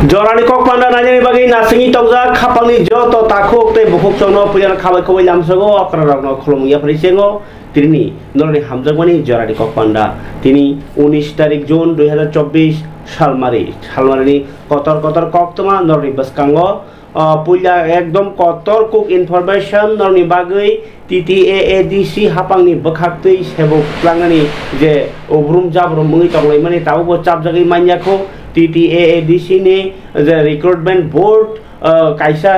Jorani kok panda nanya bagi nasingi tongza kapangni joto takuk te bukuk chongno pujan khabai khabai lamsago akraragno khulumya parisengo তিনি নরনি হামজাগমানি জরানি cock পান্ডা তিনি 19 তারিখ June 2024 সালমারিনি কতর কক্তমা নরনি বসকাঙ্গ পুইলা একদম কতর cook information নরনি বাগৈ TTAADC হাপাংনি বখাক্তৈ সেবক প্লাংনি যে ওব্রুম জাব্রুম মুই তংলাই মানে তাও চাপ জাগৈ মাইয়াখো TTAADC ni the recruitment board kaisa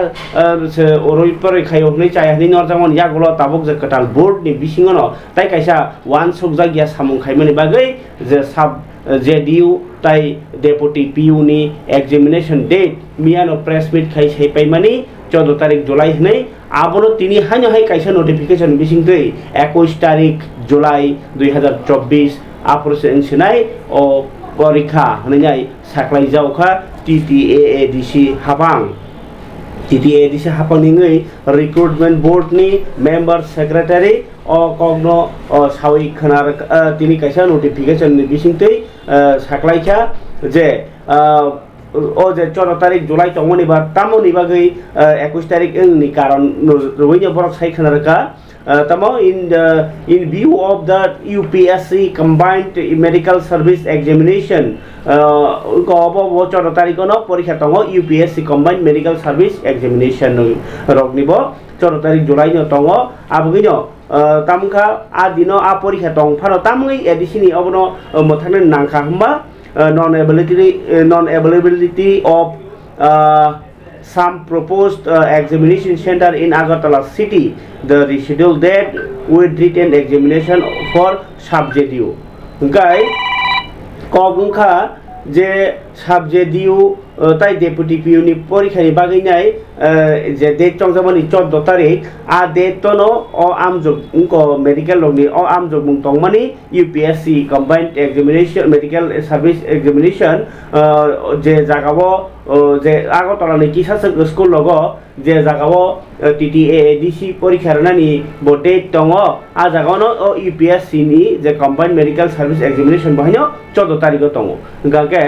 oroi porikhayo nei chayani norjamon yagulo tabuk je katal board ni bisingono tai kaisa one sokjagya samung khaimani bagai je sub JDU tai deputy PU ni examination date miano press meet khai sei paimani 14 তারিখ July nei abono tini haino hai kaisa notification bisingtei 21 তারিখ July 2024 aprosen sinai o পরীক্ষা হনাই সাকলাই যাওখা TTAADC হাপাং TTAADC হাপাং নিঙै recruitment board नि member secretary ও কগনো সাউই খনার তিনি কাইসা notification नि बिसिंतै সাকলাইখা যে ও যে 14 তারিখ জুলাই তমনি বা তামনি বাগৈ 21 তারিখ नि কারণ রইনি বরক সাইখনারকা Tamo in view of the UPSC combined medical service examination ko obo 14 tarikh no porikha tongo UPSC combined medical service examination rognibo 14 tarikh July no tongo abugino tamkha adino a porikha tong phano tamngai edisini obono mothane nangkha hamba non availability of some proposed examination center in Agartala city. The rescheduled date with written examination for sub-JDU. Guy, Kogungka, je sub-JDU, tai deputy PU ni porikha ni bagai nai, je date chongsamani 14 tarik, a date tono o amjog unko medical log ni o amjog mung tongmani UPSC combined examination medical service examination je jagabo যে Agartala ni kisasek school logo je jagao TTAADC porikha nani bo date tongo a jagaono UPSC ni je combined medical service examination bahino 14 tarik tongo gake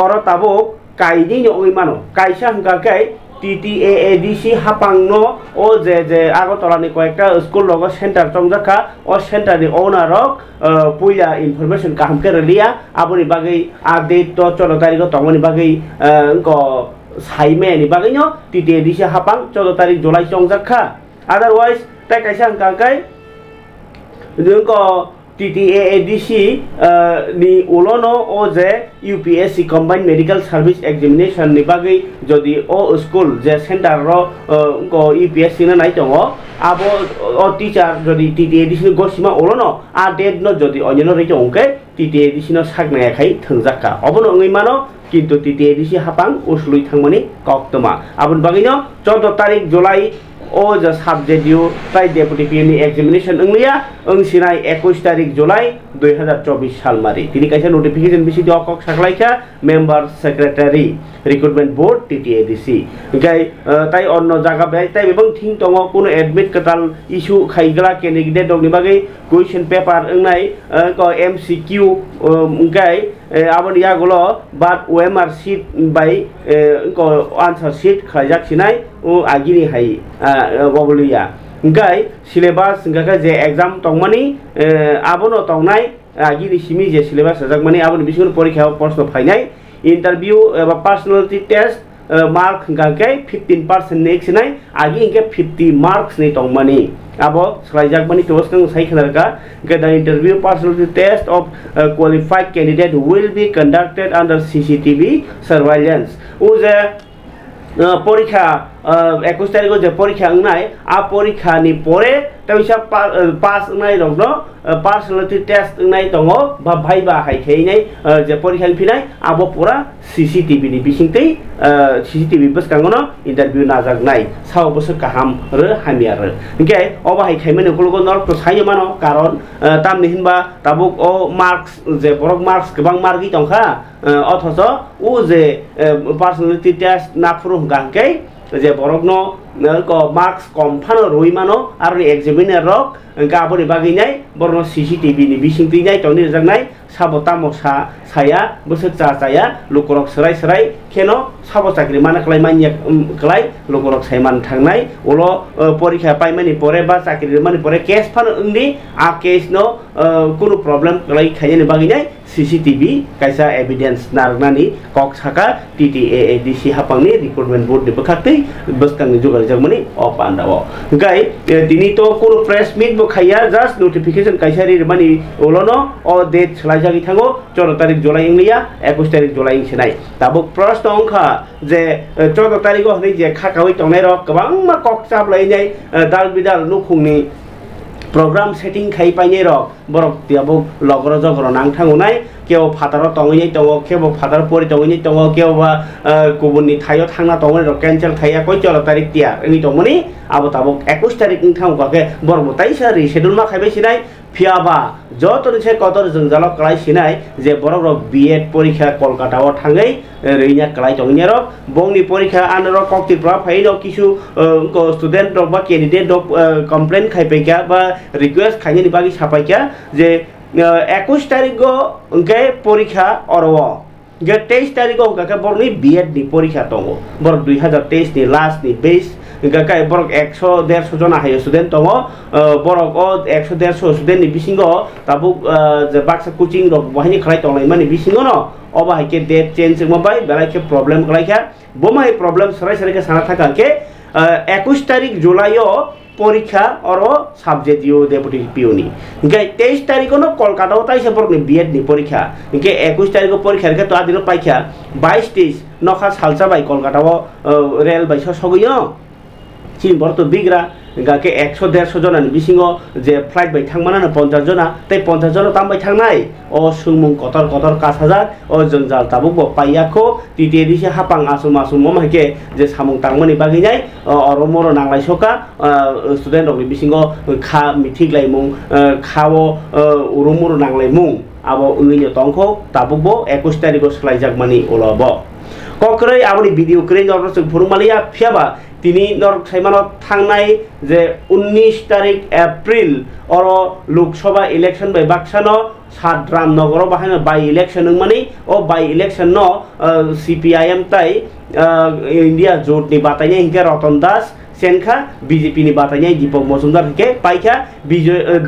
oro tabuk kaini ni oi mano kaisa hangake TTAADC hapangno o je agotala ni koyekta school logo center tongjaka o center ni owner rok puya information kahamke relia aboni bagai update to 14 tarik tongoni bagai ko saime ni bagai no TTAADC hapang 14 tarik July tongjaka otherwise tai kaisa hangkai ko TTAADC ni ulono o je UPSC combined medical service examination ni bagai jodi o school je center ro ko UPSC na nai tongo abo o teacher jodi TTAADC ni gosima ulono a date no jodi onyono ri tongke TTAADC no saknaya khai thungjaka obono ngai mano কিন্তু TTAADC হাপাং উসলুই থাংমানি কক্তমা আবন বাগিনো 14 তারিখ July o the sub-JDU tai deputy PU ni examination englia engsinai 21 tarik Julai 2024 salmari tini kaisa notification bisi diokok saklaikha member secretary recruitment board TTAADC gai tai onno jaga bai tai bebang thing tongo kuno admit katal issue khaigla candidate dogni bagai question paper engnai ko MCQ gai abon yagulo but OMR sheet by ko answer sheet khaijak sinai o agini hai boboliya gai syllabus ngaka je exam tongmani abono tongnai agini simi je syllabus jakmani abon bisun porikha proshno phainai interview eba personality test mark ngaka 15% next sinai agi ingke 50 marks ni tongmani abo slaijakmani toskang sai khanarka the interview personality test of qualified candidate will be conducted under CCTV surveillance uje পরীক্ষা 21 তারিখ যে পরীক্ষা নাই আ পরীক্ষা নি পরে তাইসা pass নাই রগ্ন personality test নাই দङ বা ভাইবা হাইখাই নাই যে পরীক্ষা ফিনাই আবো পুরা CCTV ni bisingtei CCTV boskangono interview najak nai sao bosor kaham re hamiar engke oba haikhaimani ukulugo nor to sayo mano karon tamni hinba tabuk o marks je borok marks gebang margi tongkha অথচ ও যে personality test না ফুরু গাঙ্কে যে বরকনো marks komphano roimano aroni examiner rok gaboni baginai borno CCTV ni bising tinai toni jangnai sabo tamo saya bosok caya lukorok serai keno sabo chakri mana klai manya klai lukorok saiman thangnai ulo porikha paimani pore ba chakri mani pore case phan ungni a case no kuno problem klai khaini baginai CCTV kaisa evidence narnani kok saka TTAADC hapangni recruitment board ni bakhaktei bostang ni jugal jagmani op andawo gai tini to kuno press meet bo khaya just notification kaisa ri mani ulono o date chlai থাকো 14 তারিখ জুলাই ইংলিয়া 21 তারিখ জুলাই ইংসিনাই তাবো প্রশ্ন অংখা যে 14 তারিখ হই যে খাকাওই তংনাই rock गोबां मा कक चाप लाइनाय दाल Bidal नुखुंनि program setting khai paine rok borok tiabo logro jogro nang thangunai keo phataro tongoi tongo kebo phatar pori tongoi tongo keo ba kubunni thayo thangna tongoi rok cancel khaya koi 14 tarik tia ini tongoni abo tabo 21 tarik ning thang kake borbo taisa reschedule ma khaibai sinai phiaba jotoni se kotor jongjalok klai sinai je borok rok B.Ed porikha kolkata o thangai reina klai tongni rok bongni porikha anro kokti pra phaino kisu ko student rok ba candidate rok complain khaipaika ba request khaini bagi sapaika je 21 তারিখ উনকে পরীক্ষা অরও গে 23 তারিখ উনকে বরনি B.Ed ni পরীক্ষা তঙ্গ বর 2023 ni last ni base গাকা বরক 100 150 জন আহে student তঙ্গ বরক 100 150 student ni bisingo tabuk je baksa coaching rok bahini khlai tonglai mani bisingo no oba haike date change mobai belai problem khlaikha bomai problem sarai ke sana thaka ke 21 তারিখ জুলাইও পরীক্ষা অর subject ইউ deputy পিওনি ইনকে 23 তারিখ ন কলকাতাও তাইছে পরনি B.Ed ni পরীক্ষা ইনকে 21 তারিখ পরীক্ষার কে তো আদিন পাইখা 22 23 নখা সালসা বাই কলকাতাও রেল বাই সগইও চিন বর্ত বিগ্রা গাকে 100 150 জনানি বিসিङो যে ফ্লাইট বাই थांमाना 50 जना তাই 50 जना তামবাই थांनाय অ সুংমুং কতর কাছ হাজার অ জংজাল তাবুক ব পাইয়াখো টিটিএডিসি হাপাং আসুম মমাকে যে সামুং তাংমানি বাগিনাই অরমর নাংলাই সকা স্টুডেন্ট রকনি বিসিङो খা মিথিগলাইমুং খাও উরুমুর নাংলাইমুং আবো উইনি তংখো তাবুক ব 21 তারিখ সলাইজাকমানি ওলব ককरै আবনি ভিডিও ক্রে নরসুক ফুরমালিয়া ফিয়াবা তিনি নর সাইমানত থাংনাই যে 19 তারিখ এপ্রিল অর লোকসভা ইলেকশন বাই বাক্সানো সাতরাম নগর বাহানো বাই ইলেকশন মানে ও বাই ইলেকশন ন CPIM তাই ইন্ডিয়া জোট নি বাতাইনে হিকে রতন দাস সেনখা BJP ni batanya Dipok Mojumdar ke paikha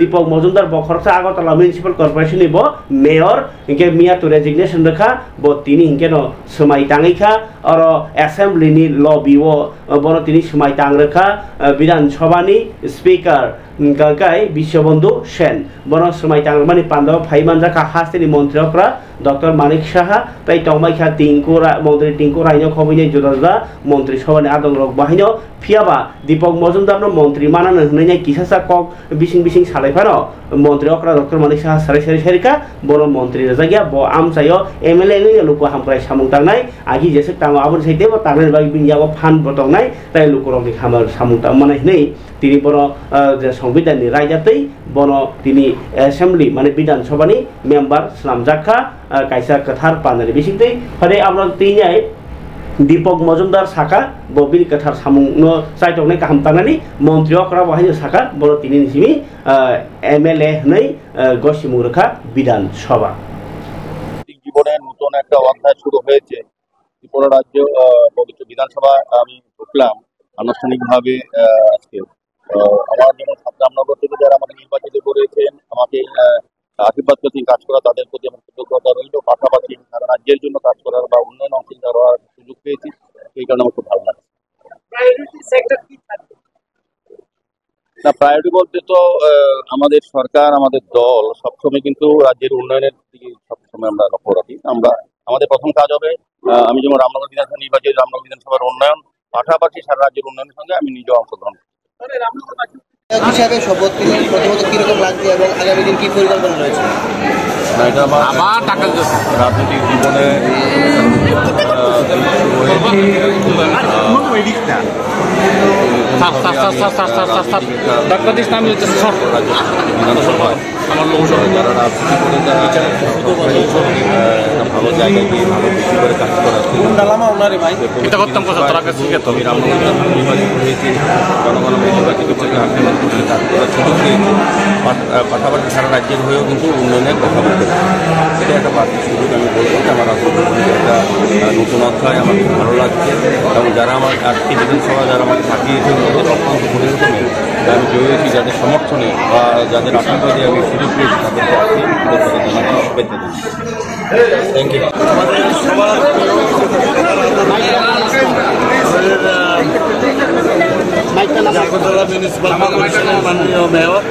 Dipok Mojumdar bokhorsa Agartala municipal corporation ni bo mayor hinke mia to resignation rakha bo tini hinke no somai tangikha aro assembly ni lobby o bono tini somai tang rakha বিধান Sabha ni speaker গাগাই Biswabandhu Sen bono somai tang mani pandaw phaiman jaka hasteni মন্ত্রী okra doctor Manik Saha তাই টমাইখা টিংকুরা মন্ত্রী Tinku rhino খবইনে জুদাজা মন্ত্রী সভানি আদং rock বাহিনো ফিয়াবা Dipak Majumdar মন্ত্রী মানানো হইনে কিসাসা cock বিসিং সালাইফানো মন্ত্রী অকরা doctor Manik Saha Sarika বড় মন্ত্রী রাজাগিয়া ব আমসাইও MLA নি লুকু হামপ্রাই সামুং তাংনাই আগি যেসে তাং আবন সাইতে ব তাংনাই বাগি বিনিয়াগো ফান বটংনাই তাই লুকুরকনি খামার সামুং তাং মানে নেই তিনি বড় যে সংবিধাননি রায়জাতেই বড় তিনি অ্যাসেম্বলি মানে বিধানসভানি member সামজাখা kaisa kathar panani bisingtei phare amra tinai Dipok Mojumdar saka bobini kathar samung no saitokne kaham tanani montri okra bahini saka boro tini nisimi MLA nei gosimung rekha বিধান সভা জীবনে নতুন একটা অধ্যায় শুরু হয়েছে ত্রিপুরা রাজ্য পবিত্র বিধানসভা আমি ঢুকলাম আনুষ্ঠানিকভাবে আজকে আমার যেমন রামনগর থেকে যারা আমাকে নির্বাচিত করেছেন আমাকে আশীর্বাদ প্রতি কাজ করা তাদের প্রতি আমার কৃতজ্ঞতা রইল পাশাপাশি সারা রাজ্যের জন্য কাজ করার বা উন্নয়ন অংশীদার হওয়ার সুযোগ পেয়েছি সেই কারণে আমার খুব ভালো লাগছে না প্রায়োরিটি বলতে তো আমাদের সরকার আমাদের দল সবসময় কিন্তু রাজ্যের উন্নয়নের দিকে সবসময় আমরা লক্ষ্য রাখি আমরা আমাদের প্রথম কাজ হবে আমি যেমন রামনগর বিধানসভা নির্বাচিত রামনগর বিধানসভার উন্নয়ন পাশাপাশি সারা রাজ্যের উন্নয়নের সঙ্গে আমি নিজেও অংশগ্রহণ করি হিসাবে শপথ নিলেন প্রথমত কিরকম লাগছে এবং আগামী দিন কি পরিকল্পনা রয়েছে না, এটা আমার আবার টাকা রাজনৈতিক জীবনে বিধানসভায় যারা রাজনীতি করে তারা ভালো জায়গায় গিয়ে ভালো বেশি করে কাজ করা আমি রামনগর নির্বাচিত হয়েছি, জনগণ নির্বাচিত করে আন্দোলন করে কাজ করার সুযোগ দিয়েছি। পাশাপাশি সারা রাজ্যের হয়েও কিন্তু উন্নয়নের কথা বলতে এটা একটা বাড়তি সুযোগ। আমি বলবো যে আমার রাজনীতি একটা নতুন অধ্যায় আমার খুব ভালো লাগছে এবং যারা আমার আজকে বিধানসভা যারা আমাকে থাকিয়েছেন তাদের অত্যন্ত পরিণত মেয়ে আমি জয় হয়েছি, যাদের সমর্থনে বা যাদের আশীর্বাদে আমি সুযোগ পেয়েছি তাদেরকে আজকে শুভেচ্ছা দিচ্ছি। Thank you. আমাদের সবার আগরতলা মিউনিসিপ্যাল কর্পোরেশনের মাননীয় মেয়র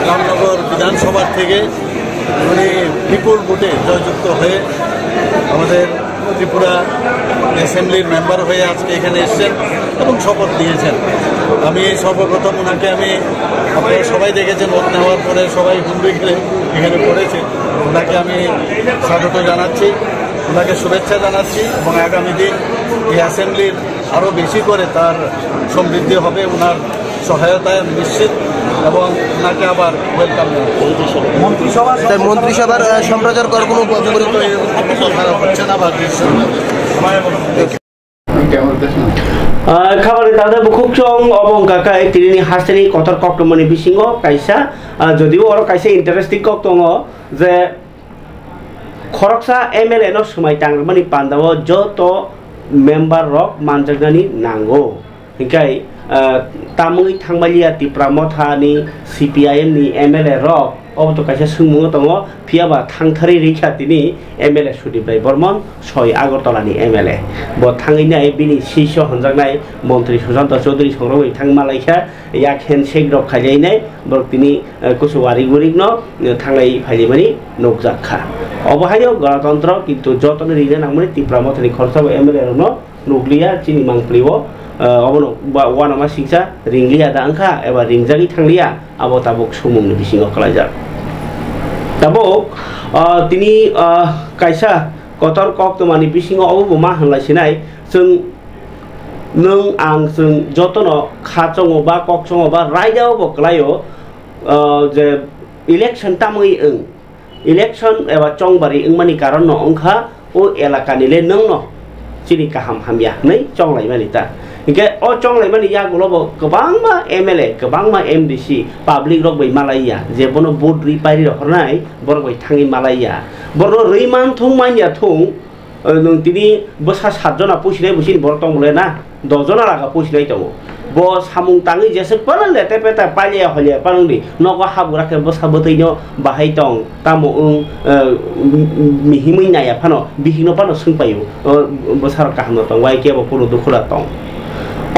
রামনগর বিধানসভার থেকে উনি বিপুল ভোটে জয়যুক্ত হয়ে আমাদের ত্রিপুরা অ্যাসেম্বলির মেম্বার হয়ে আজকে এখানে এসেছেন এবং শপথ নিয়েছেন। আমি সর্বপ্রথম ওনাকে আপনারা সবাই দেখেছেন ভোট নেওয়ার পরে সবাই হুন্ডি খেলে এখানে পড়েছে, ওনাকে আমি স্বাগত জানাচ্ছি, ওনাকে শুভেচ্ছা জানাচ্ছি এবং আগামী দিন এই অ্যাসেম্বলির আরও বেশি করে তার সমৃদ্ধি হবে ওনার সহায়তায় আমি নিশ্চিত এবং ওনাকে আবার ওয়েলকাম মন্ত্রিসভার সম্প্রচার করার কোনো হচ্ছে না বা খাবার তাদের বুকুকচং অবং কাকাই তিনি হাসনি কতর কক্টমনি বিসিং কাইসা যদিও আর কাইসা ইন্টারেস্টিং কক দङ যে খরকসা এমএলএ नो समाय तांगमानि पान्दाव जत मेम्बार रक मानजागनानि नांगौ हिंखाय तामुङै थांमालिया तिप्रा मथानि CPIM नि एमएलए रक अबतो काइसा सोंमुङो दङ फियाबा थांथारै रैखाथिनि एमएलए सुदीप्राय बर्मन 6 आगरतलानि एमएलए ब थाङैनाय बिनि शिष्य हनजागनाय मन्त्री सुशान्त चौधरी संग्रहै थांमालायखा याक हेन्डशेक रक खायलायनाय बर तिनि कुसुवारि गुरिग न थांलाय फायलिमानि नकजाखा अबहायो गणतन्त्र किन्तु जतन रिजन नांगमनि तिप्रा मथानि खरसाबो एमएलए रन नुग्लिया चिनि मांप्लिवो अबनो वानामा सिंसा रिंगलिया दा अंखा एबा रिंजागि थांलिया आबो ताबुक सुमुंनि बिसिङाव खालायजाक ताबुक तिनि काइसा कतर कक्तमानि बिसिङाव अबो मा होनलायसिनाय जों नों आं जों जतन खाचङो बा कक्चङो बा रायदावबो क्लायो जे इलेक्शन तामै ओं इलेक्शन एबा चंबारि ओंमानि कारण न अंखा ओ एलाकानिले नों न चिनि काहाम हामिया नै चंलायमानि ता इनके ओ चंलायमानि या गलबो गोबांमा एमएलए गोबांमा एमडीसी पाब्लिक रक बै मालाइया जेबनो भोट रिपाइरि हरनाय बर बै थाङि मालाइया बरनो रैमान थुं मानिया थुं नों तिनि बसा 7 जना पुसिनाय बुसिन बर तंबले ना 10 जना लागा पुसिनाय दङ ब सामुं ताङि जेसे पालन लेते पेता पालिया हलिया पालंदि नगो हाबुराके बसा बतैनो बाहाय दं तामो मिहिमै नाया फानो बिहिनो पानो सोंपायो बसार काहनो दं वाइ केबो पुरो दुखुला दं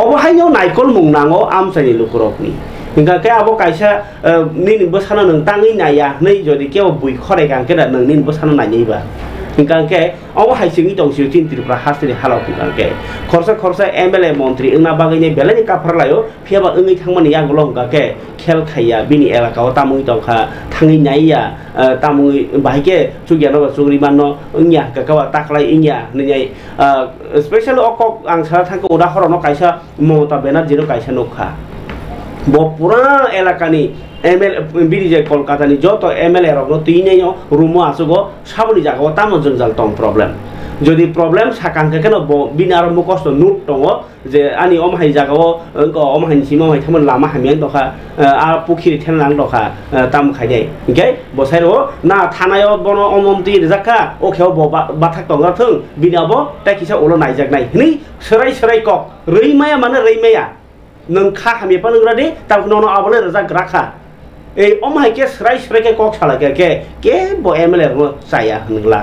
अबहायनो नायकल मुंनाङो आमसानि लुकुरकनि हिंगा के आबो काइसा निन बसानो नों ताङि नाया नै जदि केबो बुइ खरे गांके दा नों निन बसानो नायैबा हिंगा के अब हाइसिङि दंसियो चिन त्रिपुरा हास्तिनि हालाव हिंगा के खरसा एमएलए मन्त्री ओंना बागैने बेलानि काफरलायो फियाबा ओङै थांमानि यागल हिंगा के खेल खाइया बिनि एलाकाव तामुङै दंखा थाङै नायया तामुङै बाहायके सुगियानो सुग्रि माननो ओंया काकावा ताखलाय इnya नै स्पेशल अकक आं सारा थांखो उदाहरन काइसा ममता बेनार्जीनो काइसा नखा ब पुरा एलाकानि एमएलए बिरिजे कलकातानि जत एमएलए रगनो तिनैनो रुमो आसुगो साबनि जागाव तामो जंजाल दं प्रब्लेम যদি प्रब्लेम साकांके केन बिनार मुकस्त नुट दङ जे आनि अमहाय जागाव अमहायनि सिमावहाय थामोन लामा हामियां दखा आ पुखिरि थेनलां दखा ताम खायनाय ओके बसायरो ना थानायाव बन अममति जाका ओखेव बाथाक दंगाथों बिनाबो ताकिसा उलो नायजागनाय नै सोराय कक रैमाया माने रैमाया नों खा हामिपा नोंग्रादि ताबनो आबले रजा ग्राखा ए अमहाय के सोराय के कक सालाके के ब एमएलए रो जाया होनला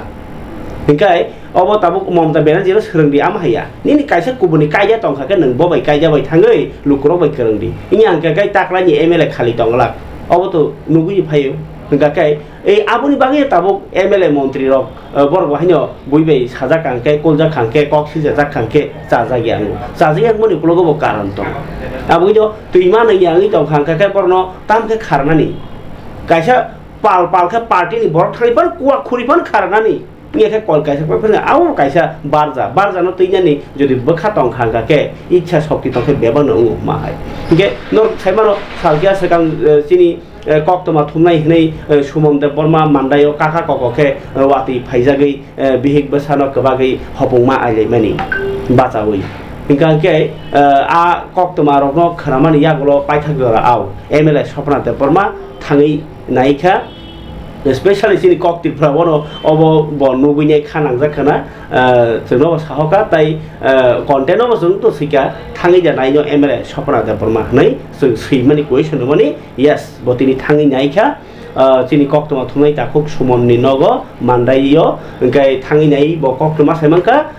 हिंखाय अब ताबु ममता बेनार्जी सोरोंदि आमहाया निनि काइसा गुबुननि कायदा दंखाके नों बबाय कायदा बाय थाङै लुकुराव बाय फोरोंदि इनि आंके काय ताक्लानि एमएलए खालि दंला अब तो नुगुइ फायो हिंखाय ए आबुनि बागै ताबु एमएलए मन्त्री रक बरगहायनो बुइबाय साजा कांके कलजा कांके कक्सि जा कांके जाजागिया मनि कुलगो कारण दं आबुइनो दैमा नैयाङै दंखांके बरनो तामके खारनानि काइसा pal ke party ni borok thariban kuwa khuriban kharnani ni ke kol kaisa pa phena au kaisa barja no tuinya ni jodi bokha tong khanga ke ichha shakti tong ke beba no ma hai ke nor saimano salgia sekang chini kok toma thumnai hnei sumom de borma mandayo kaka kokoke wati phaijagai bihik basano kabagai hopongma ailai mani bachawi ingkang ke a kok toma rokno kharamani yagulo paithagora au MLA Sopna de borma thangi naika especially sini kok tiprabono obo bonugine khanang jakhana jono sahoka tai content obo jung to sika thangi janai no MLA Sopna de borma hnai srimani question mani yes botini thangi naika chini kok toma thumai ta khuk sumonni nogo mandaiyo ngai thangi nai bo kok toma saimangka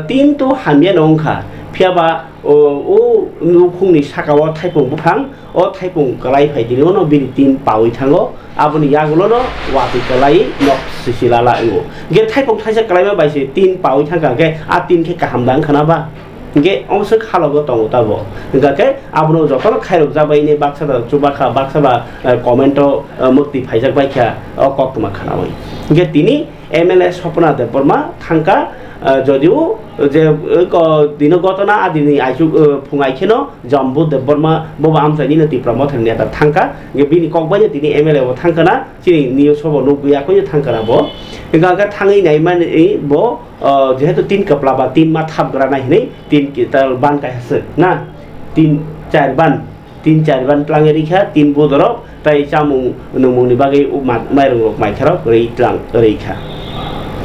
tin to hamya nongkha phiaba o nukhungni sakawa thaipung buphang o thaipung kalai phaidini no bini tin pawi thango aboni yagulo no wati kalai nok sisilala engo ge thaipung thaisa kalai ba baisi tin pawi thangka ge a tin ke kahamdang khana ba ge omse khalogo tongo tabo ga ke abono jotono khairok jabai ni baksada chubakha baksaba commento mukti phaijak baikha o koktuma khana bai ge tini MLA Sopna de Borma thangka যদিও যে দিন ঘটনা আদিনি আইসু ফুঙাইখেনো জম্বু দেববর্মা ববা আমসাইনি নতি প্রমথন নেতা থাঙ্কা বিনি ককবাই তিনি MLA ও থাঙ্কানা চিনি news হবো নুগুয়াকো থাঙ্কানা বো গাঙ্কা থাঙ্গি নাইমানি বো যেহেতু তিন কাপলা বা তিন মা থাবগ্রা নাইনি তিন তার বান কাইহাসে না তিন চার বান ট্লাঙে রিখা তিন বদরব তাই চামুং নুমুংনি বাগै মাইরং রক মাইখারক রেই ট্লাং রেইখা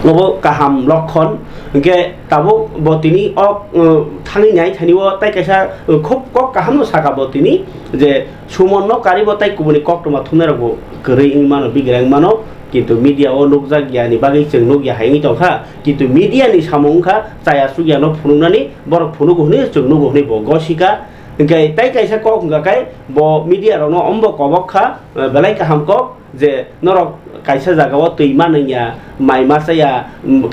obo kaham lokhon ke tabo botini ok thangi nai thaniwo tai kaisa khop kok kaham no saka botini je sumonno karibo tai kubuni kok toma thumnerago gerei mano bigrang mano কিন্তু media ও নকজা জ্ঞানী বাগै जों नगिया हायनि दंखा কিন্তু media नि सामंखा जाया सुगियानो फुनुनानि बर फुनुगोहनि जों नगोहनि बगसिका gai tai kaisa kok ngakai bo media rono ombo kobokha belai kaham kok je norok kaisa jagao tuima nanya mai masaya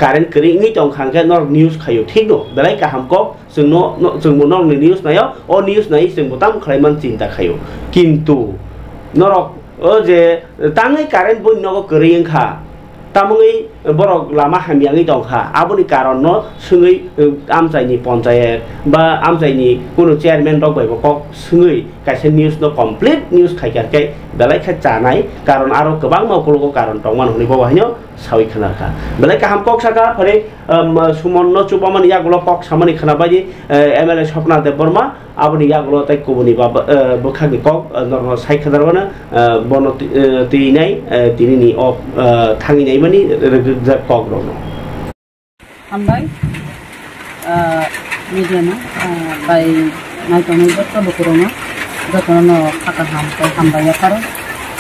current kri ngi tong khangke nor news khayo thik no belai kaham kok जों monong ni news nayo o news nai जों botam khlaiman cinta khayo kintu norok o je tangai current boi nogo kri engkha tamungi borok lama hamyangi dongkha aboni karonno sungui amsaini panchayat ba amsaini kuno chairman rok bai kok sungui kaisa news no complete news khaikarkai belai kha chanai karon aro kobang maukulo karon tongman honi bawa hanyo sawi khanaka belai kaham kok saka phare sumonno chupamani yagulo kok samani khana baji MLA Sopna de Borma aboni yagulo tai kubuni ba bokhani kok norno sai khadarwana bono tinai tinini of thangi nai mani regja kok rono ambai media na bai nai tono jotto lokorona jotono khaka ham tai ambai yakaro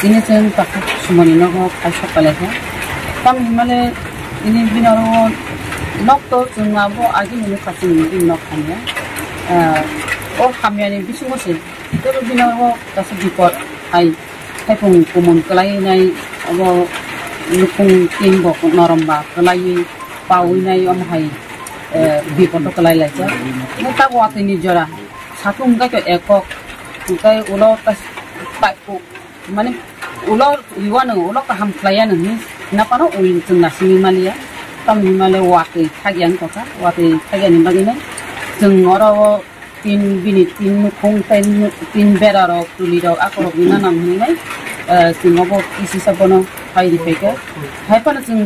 ini chen takku sumani no kaisa palekha tam himale ini binaro nok to chungabo agi ni khaching ni nok khamya o khamya ni bisungo se to binaro kasu dipot ai thaipung kumon kalai nai abo lukung tin bok noromba kalai pawi nai om hai bipoto kalai lacha ta wati ni jora satung ga ke ekok kai ulo kas paipu mane ulo liwana ulo ka ham klayan ni napano ulin tuna sini malia tam ni male wati thagyan ko ka wati thagyan ni bagina jeng oro tin bini tin khong tin beraro tuliro akoro bina nam ni nai singobo isi sabono hai di peke hai pana jeng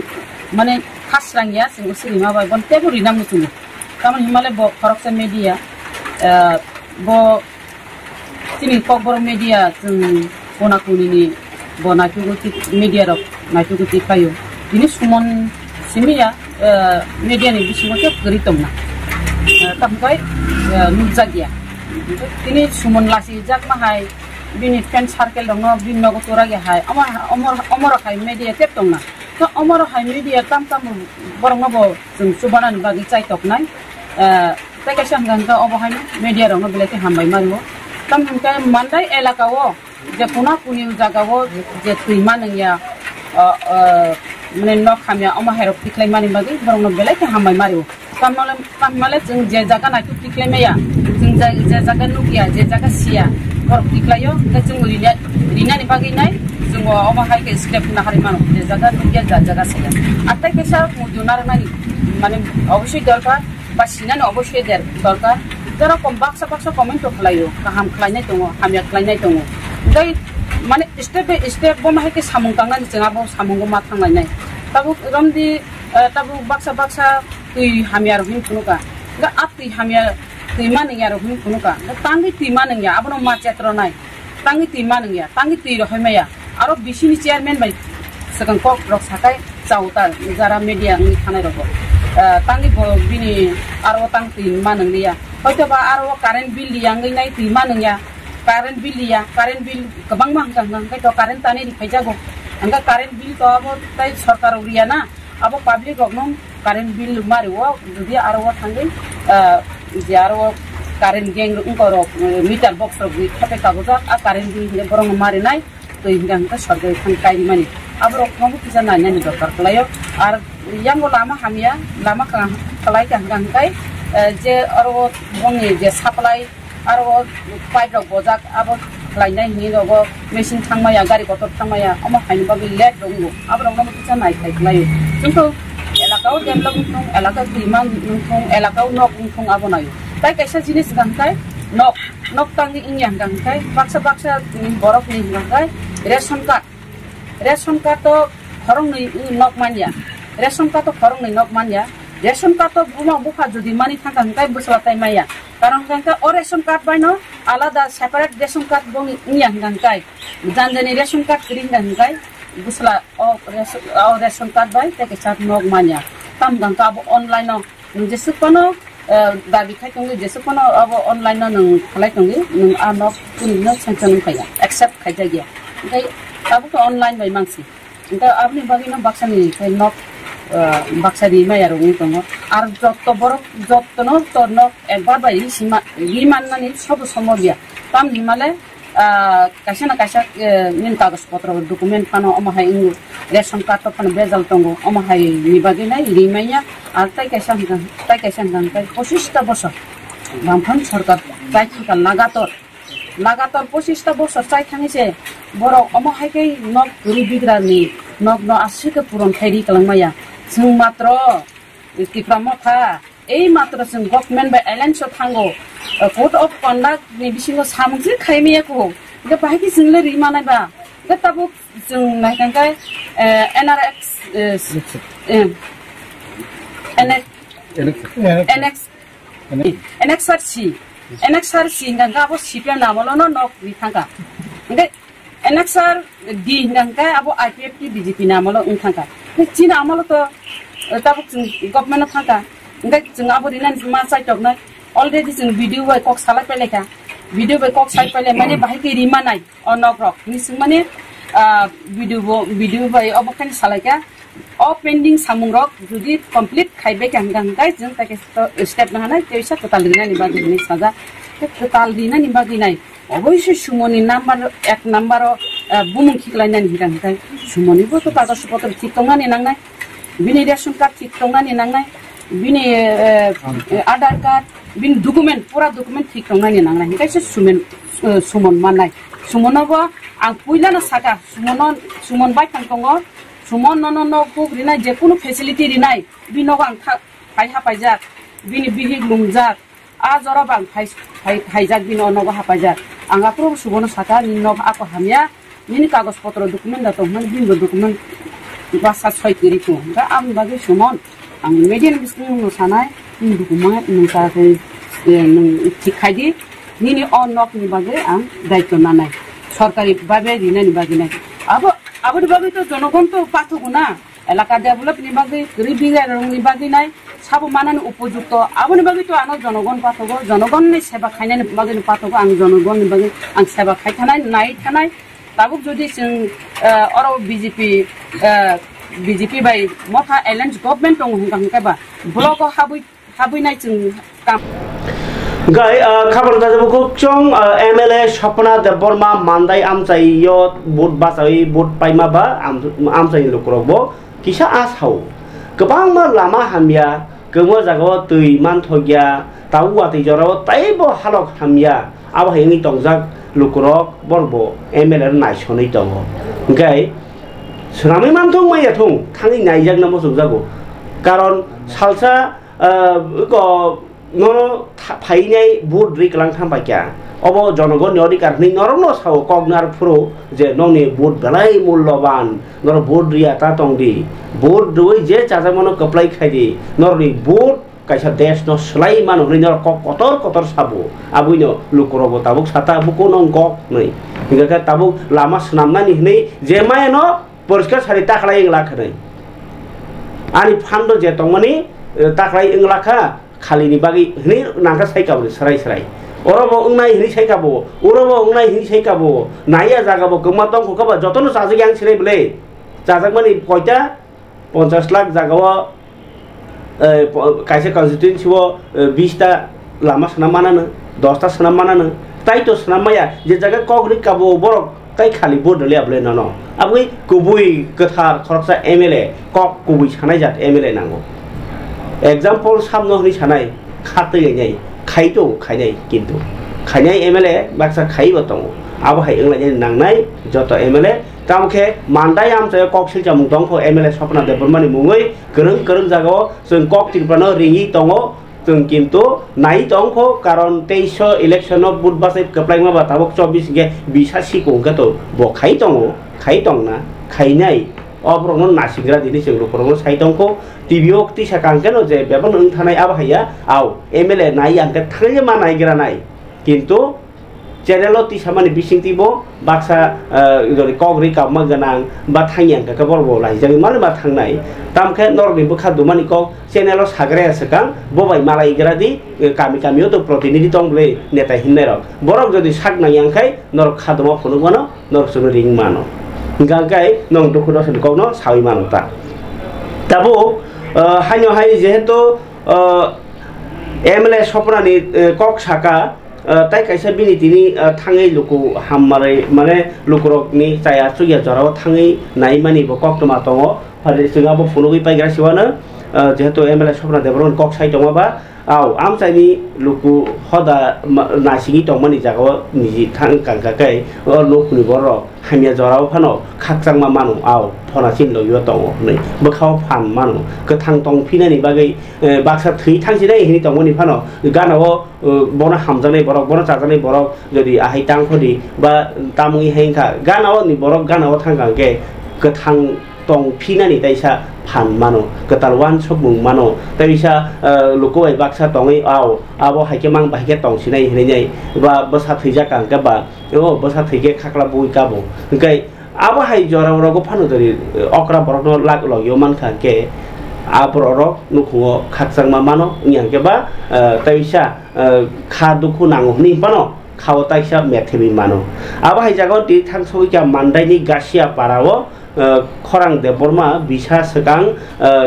mane khasrang ya sing usiri ma ba bon teburi nam nutu kaman himale bo koroksa media bo tini kokbor media jeng bona kunini bona tuguti media rok na tuguti kayo ini sumon simia media ni bisumo ke geritom na tamkai nujagya ini sumon lasi jak mahai bini fan circle dong no bin no gotora ge hai amor hai media tep tong na to amor hai media tam borong no bo jung subanan bagi chai tok nai ta ka sam gang ka obo hai media rong no belete hambai maru tam ka mandai elaka wo je puna puni jaga wo je tuima nangya mane no khamya oma hero tiklai mani bagi borong no belete hambai maru kamale jung je jaga na tiklai meya jung je jaga nukia je jaga sia borok tiklayo ke jung rina ni bagi nai jung omo hai ke script na hari manu je jaga nukia jaga saya atai ke sa mujunar nani মানে অবশ্যই দরকার বা সিনানি অবশ্যই দরকার যারা কম Baksa comment খালাইও কাহাম খালাইনাই দङ হামিয়া খালাইনাই दङ दै মানে স্টেপ বাই স্টেপ বমাহাयके सामुं कांनानै जोंहाबो सामुंगो मा थांनाय ताबु रमदि ताबु बाक्सा तुइ हामिया रहिन कुनुका गा आप तुइ हामिया तुइ मानिया रहिन कुनुका तांगि तुइ मानिया आबनो मा चेत्र नाय तांगि तुइ मानिया तांगि तुइ रहिमाया आरो बिसिनि चेयारमेन बाय सगं कक रक साकाय चाउता जारा मिडिया नि थानाय रग तांगि बिनि आरो तां तुइ मानिया हयतोबा आरो कारेन्ट बिल लियांगै तुइ मानिया current bill ya current bill kabang mang kang kai to current tani di phajago anga current bill to abo tai sarkar uriya na abo public oknom current bill mari wo jodi aro thangai je aro current geng ungkoro meter box ro bi khape kagoja a current bill ne borong mari nai to hingang ka sarkai thang kai mani abo oknom kisa na ni dokar klayo ar yang lama hamia lama kalai kang kai je aro bongi je supply आरो pipe रक बजाक आबो लाइनाय हिनि रग machine थांमाया गारि gutter थांमाया अमा खायनो बागै late दंगो आबो रंगो किसा नाय खायलायो जोंखौ एलाकाव डेभलप नं एलाका दैमा नं एलाकाव नक नं आबो नायो ताइ कैसा जिनिस गांखाय नक तांगि इंया गांखाय बाक्सा बरफ नि गांखाय रेशन कार्ड तो खरं नै नक मानिया रेशन कार्ड तो खरं नै नक मानिया रेशन कार्ड तो बुमा बुखा जदि मानि थांखाय बोसलाताय माया कारण गंका और रेशन कार्ड बायनो आलादा सेपारेट रेशन कार्ड बंग इंया गंकाय जानजनी रेशन कार्ड करिं गंकाय बुसला ओ रेशन कार्ड बाय तेके साथ नग मानिया ताम गंका अब ऑनलाइन न जेसु कोनो दाबि खायतंगि जेसु कोनो अब ऑनलाइन न खालायतंगि न आ नग कुनिनो सेंसन खाया एक्सेप्ट खायजा गया ओमफ्राय अब तो ऑनलाइन बाय मानसि ओमफ्राय आपनि बागिनो बाक्सानि खाय नग बाक्सानि मायारो दङ आरो जत्त बरफ जत्तनो तनो एकबार बाय हिमाननानि सब समलिया ताम हिमाले कायसा ना कायसा निन कागज पत्र डकुमेन्ट फानो अमहाय रेशन कार्ड तो फानो बेजाल दङ अमहाय निबागि नाय रिमाया आरो ताइ कायसा हंगां 25टा बছর बामफान सरकार जाय थांका लागातर 25टा बছর जाय थाङिसे बर अमहायकै नक गुरि बिग्रानि नक न आसिके पुरन थायरि कलांमाया जों मात्र किफ्रामो था এই মাত্র जों गभर्नमेन्ट बाय एलायन्स थांगो कोड अफ कन्डाक्ट नि बिसिङो सामजि खायमियाखौ गे बाहायकि जोंले रिमानायबा गे ताबो जों नायखांखाय एनआरएक्स एनएक्सआरसी गांगाबो सिपिया नामलनो नक रिथांका गे एनएक्सआर डी गांगा आबो आईपीएफटी बीजेपी नामलो उंथांका चिन आमलो तो ताबो गभर्नमेन्ट थांका ओंखाय जों आबो रिनान मा साइटकनो अलरेडी जों भिडिअ बाय कक सालाय पेलेका भिडिअ बाय कक साइट पेले माने बाहायकि रिमानाय अनग्रक निसिं माने भिडिअ बाय अबखानि सालायका अ पेन्डिं सामुंरक जुदि कमप्लीट खायबे गांगाय जों ताके स्टेप नाहानाय तेसा टोटाल रिनानि बागि नि साजा टोटाल रिनानि बागि नाय अबयस्य सुमनि नाम्बार एक नाम्बार बुमुं खिखलायनानि गांगाय सुमनिबो तो कागज पत्र थिक तंगानि नांनाय बिनि रेशन कार्ड थिक तंगानि नांनाय बिनि आधार कार्ड बिनि डकुमेन्ट पुरा डकुमेन्ट थिक तंगानि नांनाय गायसे सुमन माननाय सुमनबो आं पुइलाना साका सुमन बाय थांगो सुमन न कुक रिनाय जेकुनु फेसिलिटी रिनाय बिनोबो आं फाय हापायजाक बिनि बिहि लुमजाक आ जराबा आं हायजाक बिनो नबो हापायजाक आं आक्रो सुबनो साका निनो आको हामिया निनि कागज पत्र डकुमेन्ट दातो मन बिनो डकुमेन्ट बासा सय करिखौ दा आं बागै सुमन आं मेडियान बिसनु सानाय नि डकुमेन्ट नोंसाखै नों थिखायदि निनि अन नकनि बागै आं दायित्व नानाय सरकारि भाबे रिनानि बागै नाय आबो बागै तो जनगण तो पाथगुना एलाका डेभलप नि बागै रिबिगारनि बागै नाय साबो मानानि उपयुक्त आबोनि बागै तो आनो जनगण पाथगो जनगणनि सेवा खायनानि बागै पाथगो आं जनगणनि बागै आं सेवा खायथानाय नाय थानाय ताबो जुदि जों अरो बीजेपी बाय मथा एलायन्स गभर्नमेन्ट दङ हंगाबा ब्लक हाबैनाय जों काम गाय खबर दाजबुक चों एमएलए सपना देबबर्मा मानदाय आमचाइयो बुट बासाय बुट पाइमाबा आमचाइ लुक्रबो किसा आसाव गोबां मा लामा हामिया गोमो जागो दै मान थगिया ताउ वाति जराव ताइबो हालक हामिया आबो हेंनि तंजाक lukurok borbo MLA naisoni tongo okay senami mantung maya thung thangi naijak namo sungjago karon salsa ko nono phainai board riklang thampakya obo jonogon odikar ni norono sao kognar phuro je noni board belai mulloban nor board ria ta tongdi board doi je chajamono kaplai khaidi norni board kaisa desh no slai mano ni nor kotor sabu abuino lukorobo tabuk sata buko nong kok nei hinga tabuk lama snamna ni nei je mai no poriskar sari taklai ingla khnai ani phando je tongmani taklai ingla kha khali ni bagi ni nangka sai kabri sarai orobo ungnai hini saikabo orobo ungnai hini saikabo naya jagabo kematong kokaba jotono sajak yang sire bele jajak mani koita 50 lakh jagao kaisa constituency wo 20 ta lama sanam manano 10 ta sanam manano tai to sanam maya je jaga kogri kabo borok tai khali board le able nano abui kubui kathar khoroksa MLA kok kubui sanai jat MLA nango example samno hini sanai khatei nyai খাইতো খাইনাই কিন্তু খাইনাই MLA Baksa খাইবা দङ আবো high इंलाय नांनाय যত MLA तामखे मानदाय आमसाय ककसिल जामुं दंखो MLA सपना देबरमानि मुङै गोरों जागाव जों कक तिरपानो रिङि दङ जों किन्तु नाय दंखो कारण 23 इलेक्शन अफ बुध बासै कप्लाइमा बा ताबक 24 गे बिसा सिकोंगतो बो खाइ दंना खाइनाय अब्रनो नासिग्रा दिनि जों लुखरनो साइदंखौ टिभिओ तिसा कांकेनो जे बेबन ओं थानाय आबाहाया आव MLA नाय आंके थांले मा नायग्रा नाय किन्तु चेनेलो तिसा माने बिसिंतिबो बाक्सा जरि कगरि काबमा गोनां बा थांनि आंके बरबो लाइजागै माने मा थांनाय तामखे नरनि बखा दुमानि क चेनेलो साग्राया सकां बबाय मालायग्रा दि कामिओ तो प्रतिनिधि दंब्ले नेता हिन्नाय रक बरक जदि साग नाय आंखाय नर खादमा फनुगनो नर सुनो रिं मानो गागाय नं दुखु दसन कौनो सावि मानता ताबो हाइनो हाइ जेहेतु MLA सपनानि कक साका ताइ काइसा बिनितिनि थाङै लुकु हाममारै माने लुकुरकनि जाया सुया जराव थाङै नाय मानि बो कक्तमा दङ फारि जोंहाबो फुनुगै पाइग्रा सिवानो जेहेतु MLA सपना देबरन कक साइ दङबा आव आमसाइनि लुकु हदा नासिगि दंमानि जागाव निजि थां कांकाकै लुकुनि बर हामिया जराव फानो खाकजांमा मानु आव फनासिन लयो दङ नै बखाव फान मानु गोथां दं फिनानि बागै बाक्सा थै थांसिनाय हिनि दंमनि फानो गानाव बना हामजानाय बरक बना जाजानाय बरक जदि आहाय तांखदि बा तामुइ हेंखा गानाव नि बरक गानाव थांगांके गोथां दं फिनानि दाइसा फान मानो गतालवान सबमुं मानो ताइसा लुकुय बाक्सा दङै आव आबो हाइके मां बाइके दंसिनाय हिनै बा बसा थैजा कांका बा ओ बसा थैके खाकला बुइ काबो ओंखाय आबो हाइ जरावरागो फानो जरि अक्रा बरकनो लाग लगियो मानखा के आबररक नुखुङो खाकजांमा मानो इयांके बा ताइसा खा दुखु नाङो नि पानो खाव ताइसा मेथेबि मानो आबो हाइ जागाव दि थांसौइका मानदाइनि गासिया पारावो खरां देबरमा बिसा सकां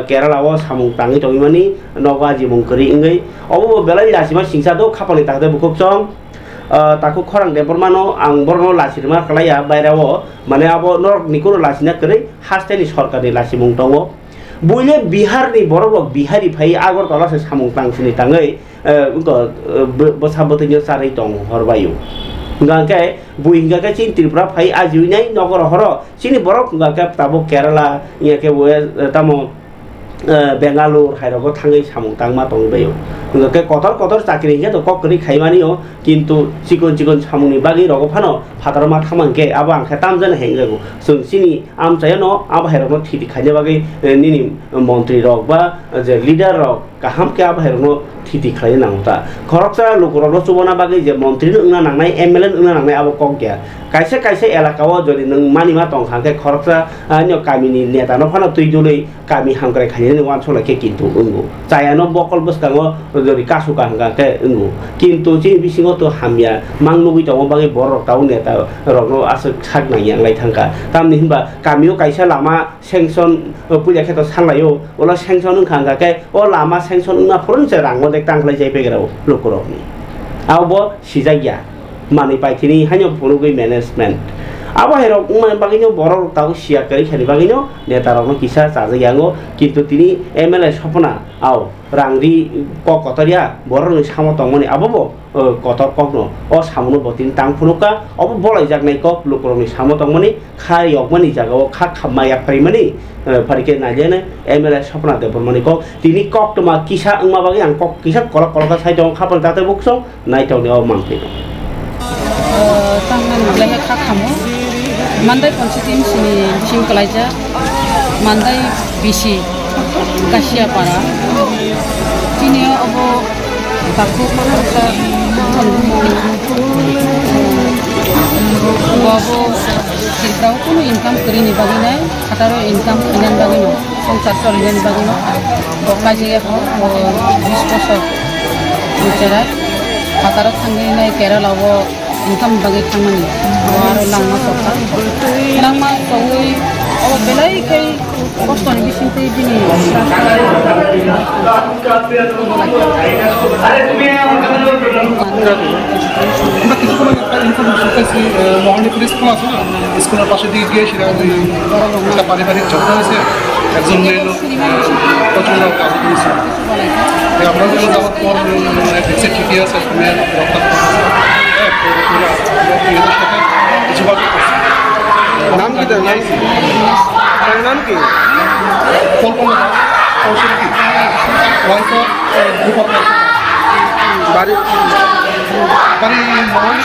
केरालाव सामुं ताङै दङिमानि नगाजि मुंकरि इंगै अबो बेलाय लासिमा सिंसादो खापालि तागदे बुखुबजं ताकु खरां देबरमानो आं बरनो लासिरमा खलाया बायराव माने आबो नर निकुनो लासिना करै हास्टेनि सरकारनि लासिमुं दङ बुइले बिहारनि बरबक बिहारी फाइ आगरतलासे सामुं तांसिनि ताङै बसाबतैनो सारै दं हरबायु गांके बुइंगाके चिन त्रिपुरा फाइ आजुइनाय नगर हर चिनि बरक गांके ताबो केराला इयाके वो तामो बेंगालुर हाइरगो थाङै सामुं तांमा दंबायो गांके कतर चाकरि हिया तो ककरि खाइमानियो किन्तु चिकन सामुंनि बागै रगो फानो फादारमा थामांके आबो आंखे तामजन हेंगो जों चिनि आमचायनो आबो हाइरगो थिति खाइने बागै निनि मन्त्रि रक बा जे लिडार रक गाहाम के आबो हाइरगो थिति खाइ नांगता खरकसा लुकुरलो सुबना बागै जे मन्त्रि उना नांनाय MLA उना नांनाय आबो कक गया काइसे एलाकाव जदि नों मानिमा तंखांके खरकसा अन्य कामिनि नेतानो फानो तुइदुलै कामि हामग्राय खाइने वानसलाके किन्तु उंगु जायानो बकल बस्काङो जदि कासुका हांगाके उंगु किन्तु जे बिसिङो तो हामिया मांनुगै दङ बागै बरक ताउ नेता रगनो आसो सागनाय यांलाय थांका तामनि हिनबा कामियो काइसा लामा सेंसन पुलियाखे तो सानलायो ओला सेंसन खांगाके ओ लामा सेंसन उना फरनसे रांगो देक तांखलाय जायपेग्राव लुकुरकनि आवबो सिजागिया मानि पाइथिनि हान्य फुनुगै management abo hai rok bagino borok tahu siak kari khani bagino neta rok kisa saja yango kintu tini MLA sopna au rangri kok kotoria borok ni samo tongmani abo bo kotor kokno o samono botin tang phunuka abo bolai jaknai kok lukrok ni samo tongmani khai yokmani jagao kha khamaya primani parike najene MLA sopna de bormani kok tini kok toma kisa angma bagi ang kok kisa kolok kolok sai jong khapal date buksong nai tong ni o mangpe tangan lehe kha khamo mandai konsitim sini singkalaja mandai bisi kasia para kini obo takku paksa obo kirau kuno income kini bagina ataro income kinian bagino songchar cholian bagino bokaji ko 20 bosor bicara ataro thangi nai Kerala wo income bagi khamani aro langma sokha langma soi abo belai kai kosto ni bisinte dini মহানি police school আছে না স্কুলের পাশে দিয়ে গিয়ে সেটা একটা পারিবারিক ঝগড়া হয়েছে একজন মেয়ে লোক প্রচন্ড কাজ করেছে আমরা যখন যাওয়ার পর দেখছি ঠিকই আছে মেয়ের নাম কি তার নাম কি কল্পনা বাড়ি বাড়ি মহানি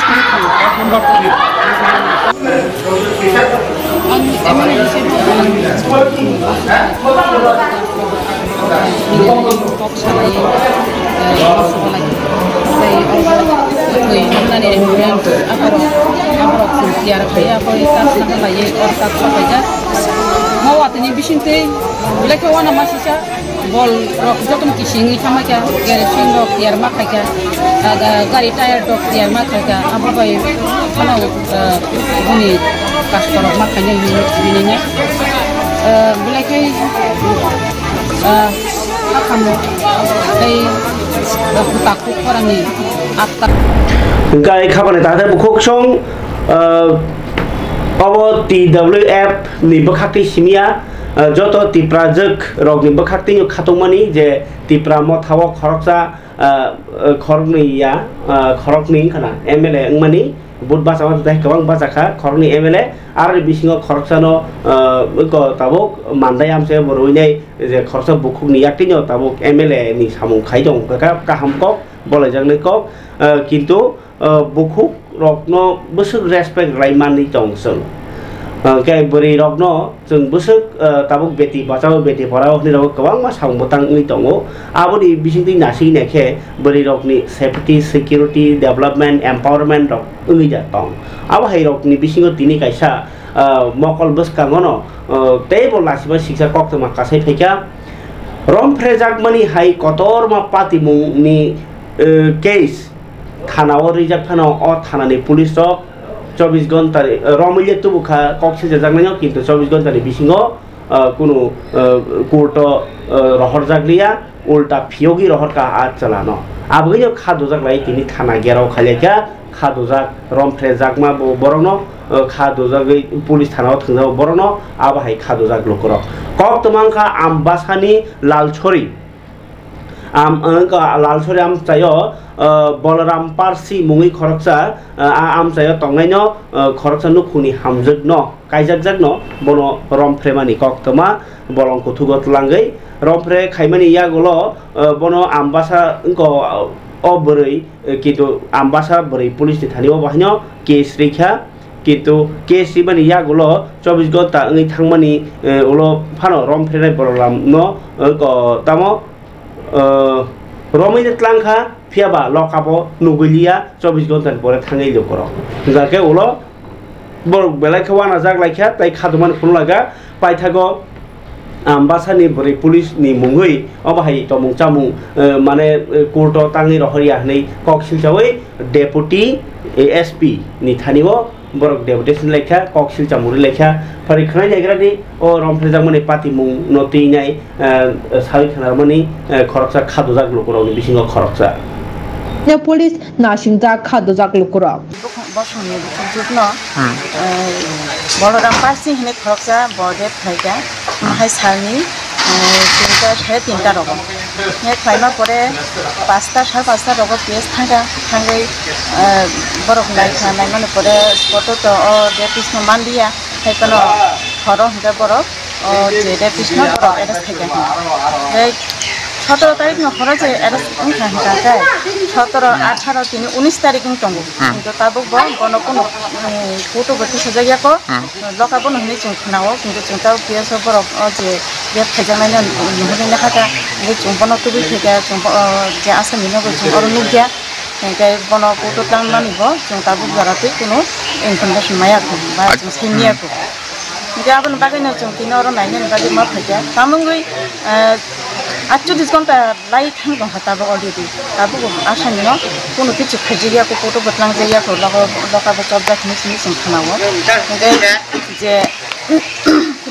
mau atini bisinte leke wana masisa bol rok jotum kisingi thamaka gereching rok tiar makaka gari tire rok tiar makaka abu bai kana buni kastorok makanya bininya leke kamu ei takku korani atta gai khabane ta bukhok song abo TWF ni bakhakti simia joto tiprajak rok ni bakhakti ni khatongmani je tipra mo thawo khoroksa khorni ya khorokni khana MLA ngmani bud basa dai kabang basakha khorni MLA ar bisingo khoroksano ko tabok mandai amse boroinai je khorsa bukhuk ni yakti no tabok MLA ni samung khaijong ka kahamkok bolajangnai kok kintu bukhuk rokno busuk respect raimani tongsong ke beri rokno jeng busuk tabuk beti bachao beti porao ni rok kawang ma sang botang ni tongo aboni bisingti nasi nekhe beri rokni safety security development empowerment rok uni ja tong abo hai rokni bisingo tini kaisa mokol bus kangono table lasiba siksa kok tama kasai phaika rom frejak mani hai kotor ma pati mung ni case থানা ও reserve থানা ও থানানি police rock 24 ঘন্টা রমিলে তুবুখা কক্সে জাগনাও কিন্তু 24 ঘন্টানি বিসিংও কোনো court রহর জাগলিয়া উল্টা ফিয়োগি রহর কা আজ চালানো আবগিও খাদো জাগলাই তিনি থানা গেরাও খালিয়া খাদো জাগ রমফ্রে জাগমা বরনো খাদো জাগই পুলিশ থানাও থাঙ্গাও বরনো আবাহাই খাদো জাগ লোকর কক তমাংখা আমবাসানি লালছড়ি লালছড়ি আম চাইও বলরাম পারসি মুঙি খরকসা আম চাইও তংনাইনো খরকসা নুখুনি হামজক ন কাইজাক জাক ন বন রমফ্রেমানি কক্তমা বলং কুথুগত লাঙ্গৈ রমফ্রে খাইমানি ইয়াগুলো বন আমবাসা অ বরৈ কিন্তু আমবাসা বরৈ পুলিশ থানিও বাহিনো কেস রেখা কিন্তু কেস রিমানি ইয়াগুলো 24 ঘন্টা ওই থাংমানি ওলো ফানো রমফ্রেনাই বলরাম ন তামো রমিনে tlangkha phiaba lokapo nugulia 24 ঘন্টার পরে থাঙ্গাই লোকর যাকে ওলো বড় বেলা খাওয়ানা জাগ লাইখা তাই খাদমান ফুল লাগা পাই থাকো আমবাসানি বরে পুলিশ নি মুঙ্গই অবাহাই তমুং চামুং মানে কোর্ট তাঙ্গি রহরিয়া হनै কক্সিল চাওই deputy ASP ni thaniwo borok deputation lekha koksil chamuri lekha phari khnai jagrani o romphre mani pati mung noti nai sai khanar mani khoroksa khadojak lokoroni bisingo khoroksa police nasingja khadojak lokora বসুনি যুগ্ন বলরাম পার্সি হিনে খরচা বড়ে ফাইকা মাহাই সালনি 3টা 3:30 রকম হে Khaimah পরে 5টা 5:30 রকম পেস থাঙ্গাই বরফ নাই মানে পরে স্পট তো দে কৃষ্ণ মান্দিয়া হাইপানো হর হিন্দা বরফ যে কৃষ্ণ বরফ এটা থাকে 17 তারিখ হর যে এটা থাকে 17 18 3 19 তারিখ তঙ্গু কিন্তু তাবুক বন কোনো ফটো গতি সজাইয়া কো লকা বন হনি চুংনাও কিন্তু চুংতাও পিএস বরফ যে যে ফাইজানাই নহনি লেখাটা এই চুংবন তুবি থেকে যে আসামি নগর চুং or নুগিয়া cái bono photo tang mani bo chung ta bu garate kuno information maya ko ba chung senior ko ga abon bagai na chung tino ro nai ne bagai ma phaja tamungui 48 ঘন্টা light থাং দং হাতা bo already ta bu ko asa ni no kuno kichu khajiya ko photo batlang jaya ko loka bo job dak ni chung khanawo je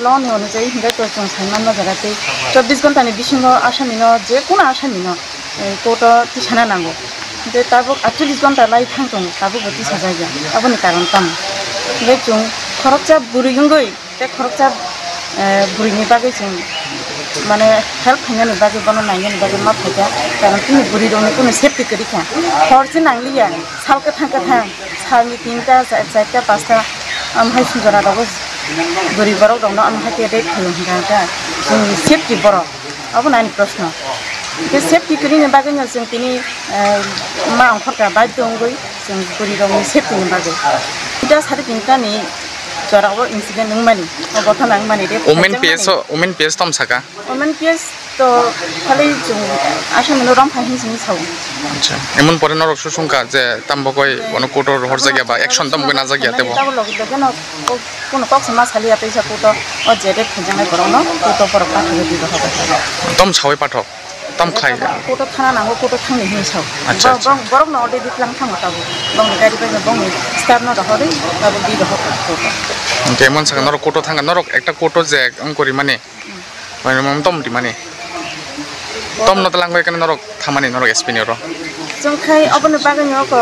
lonely অনুযায়ী হিংগাই তো chung Saiman na garate 24 ঘন্টা ni bisingo asa ni no je kuno asa ni no photo tisana nango 근데 따복 48 ঘন্টা light থাং দং তাবো গতি সাজাইয়া আবনি কারণ তাম লে chung খরচা বুরিগৈ তে খরচা বুরিনি বাগে chung মানে হেল্প খাইনি বাগে বন নাইনি বাগে মা ফাইকা কারণ তুমি বুরি দং কোনো সেফটি করিখা খরচা নাংলিয়া সালকে থাং সালনি 3টা 4টা 5টা আমহাই সুজরা দাও বুরি বড় দং আমহাই তে রেট খাইনি গাটা जों সেফটি বড় আবনানি প্রশ্ন के सेफ्टी करिने बागैनो जों तिनि मा अंखरका बाय दंगै जों बुरि दंनि सेफ्टिनि बागै इटा 3:30 नि जराव इन्सिडेंट नंमानि घटना नंमानि रे ओमेन पेस तम सका ओमेन पेस तो खाली जों आसामनो राम फाहिन जों साव अच्छा एमन परे नरक सुसंका जे तामबगय कोनो कोटर हर जागिया बा एक्शन तम गना जागिया तेबो ताबो लगन कोनो कक्स मा सालिया पैसा कोto ओ जेरे खजानाय करनो कोto पर पाठ दि दहा तम सावै पाठ तम खाय कोto थाना नांगो कोto थांनि हिसाव अच्छा बरक न अदे दिखलां थांगा ताबो बंग गारि बाय बंग स्टाफ न दहरै ताबो दि दह कोto केमन सागा नरक कोto थांगा नरक एकटा कोto जे अंकरि माने मम तम दि माने तम न तलांगय कने नरक थामानि नरक एसपिनि र जोंखाय अबनो बागैनो को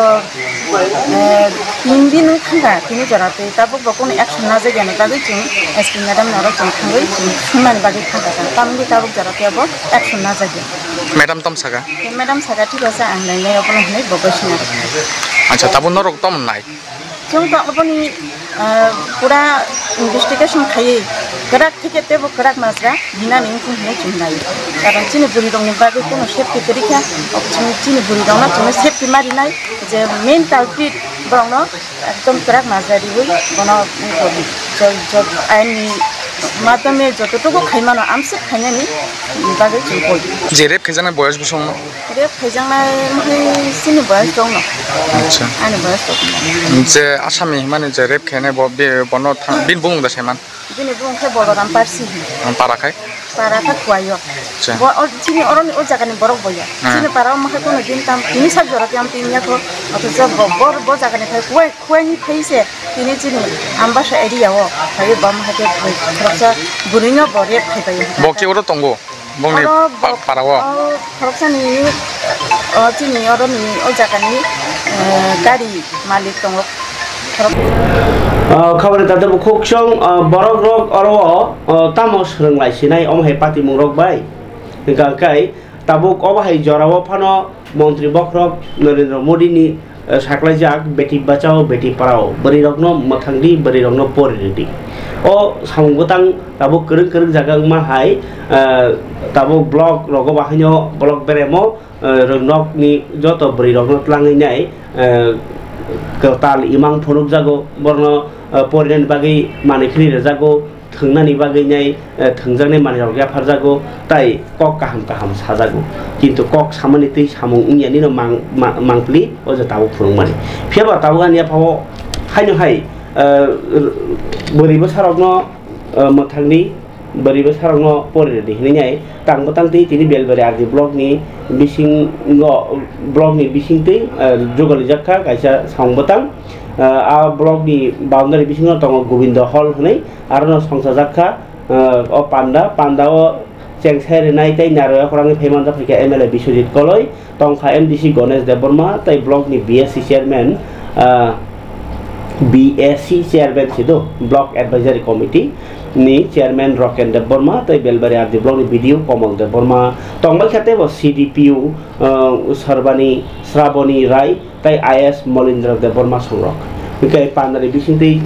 3 दिन खांगा तिनि जराते ताबो बकोन एक्शन ना जायगानि बागै जों एसपि मैडम नर जों थांगै जों सुनमानि बागै खांगा तामनि ताबो जराते अब एक्शन ना जायगा मैडम तम सागा ठीक আছে आं नायनाय अबनो हनै बगसिना अच्छा ताबो नरक तम नाय जों तो अपनी पूरा इन्वेस्टिगेशन खाई गराक থেকে তেবো গরাক মাসরা বিনা নিংকু হনে চুনাই কারণ চিনি বুড়ি দংনি বাগে কোনো সেফটি করিখা চিনি বুড়ি দংনা তুমি সেফটি মারি নাই যে মেইন কালপ্রিট বরং একদম গরাক মাসরা দিবই বন জব আইনি মাধ্যমে যতটুকু খাইমানো আমসে খাইনানি বাগে চুকই যে রেপ খাইজানাय বয়স বসং রেপ খাইজাनाय মহে চিনি বয়স দং না আচ্ছা আনি বয়স দং যে আসামি মানে যে রেপ খাইনাय বন বিন বুং দা সেমান बिनि बुंखे बलराम पारसि पाराखाय खुवायो बो चिनि अरनि ओ जागानि बरक बया चिनि पाराव मखे कोनो दिन ताम तिनि साब जरति आम तिनियाखो अथच बो जागानि फाय खुवायनि फायसे तिनि चिनि आमबासा एरियाव फाय बम हाते खरसा बुरिनो बरे फायबाय बके ओरो तंगो बंनि पाराव खरसानि चिनि अरनि ओ जागानि गाड़ी मालिक दङ खबर ताते बुखुक्षं बरक रक अरो तामस रोंलायसिनाय अमहाय पाति मुरक बाय गाकाय ताबुक अबहाय जराव फानो मंत्री बखरक नरेंद्र मोदी नि साख्लायजाक बेटी बचाओ बेटी पढ़ाओ बरि रकनो मथांगदि बरि रकनो परिरेदि ओ सामुगतां ताबुक करक जागा माहाय ताबुक ब्लॉक रग बाहायनो ब्लॉक बेरेमो रंगनक नि जत बरि रकनो तलाङैनाय ताल इमां फनुक जागो बरनो परिरेन बागै मानिखरि जागो थंनानि बागैनाय थंजांनाय मानिराव याफार जागो ताई कक काहाम साजागो किन्तु कक सामनि तै सामुं उनियानि न मांगप्लि ओ जे ताबो फुरुं माने फेबा ताबो आनिया फाव हायनो हाय बोरैबो सारावनो मोथांनि बोरैबो सारावनो परिरेन दिहैनाय तांबो तांतै तिनि बेलबारि आरदि ब्लॉकनि ब्लॉकनि बिसिंतै जुगलि जाखा गायसा सावबतां आ ब्लॉकनि बाउंडारि बिसिङाव दङ गोविंद हल होनै आरो संसा जाखा अ पान्डाव चेंसायरिनाय तै नारया खरांनि फेमान जाफैका एमएलए बिश्वजित कलय तंखा एमडीसी गणेश देवबर्मा तै ब्लॉकनि BSC chairman BAC chairman sido block advisory committee ni chairman Roken Deborma tai Belbari RD block ni BDO Komal Deborma tongmal khate bo CDPU Sarbani Sravani Rai tai IS Molindra Deborma songrok kai panari bisingti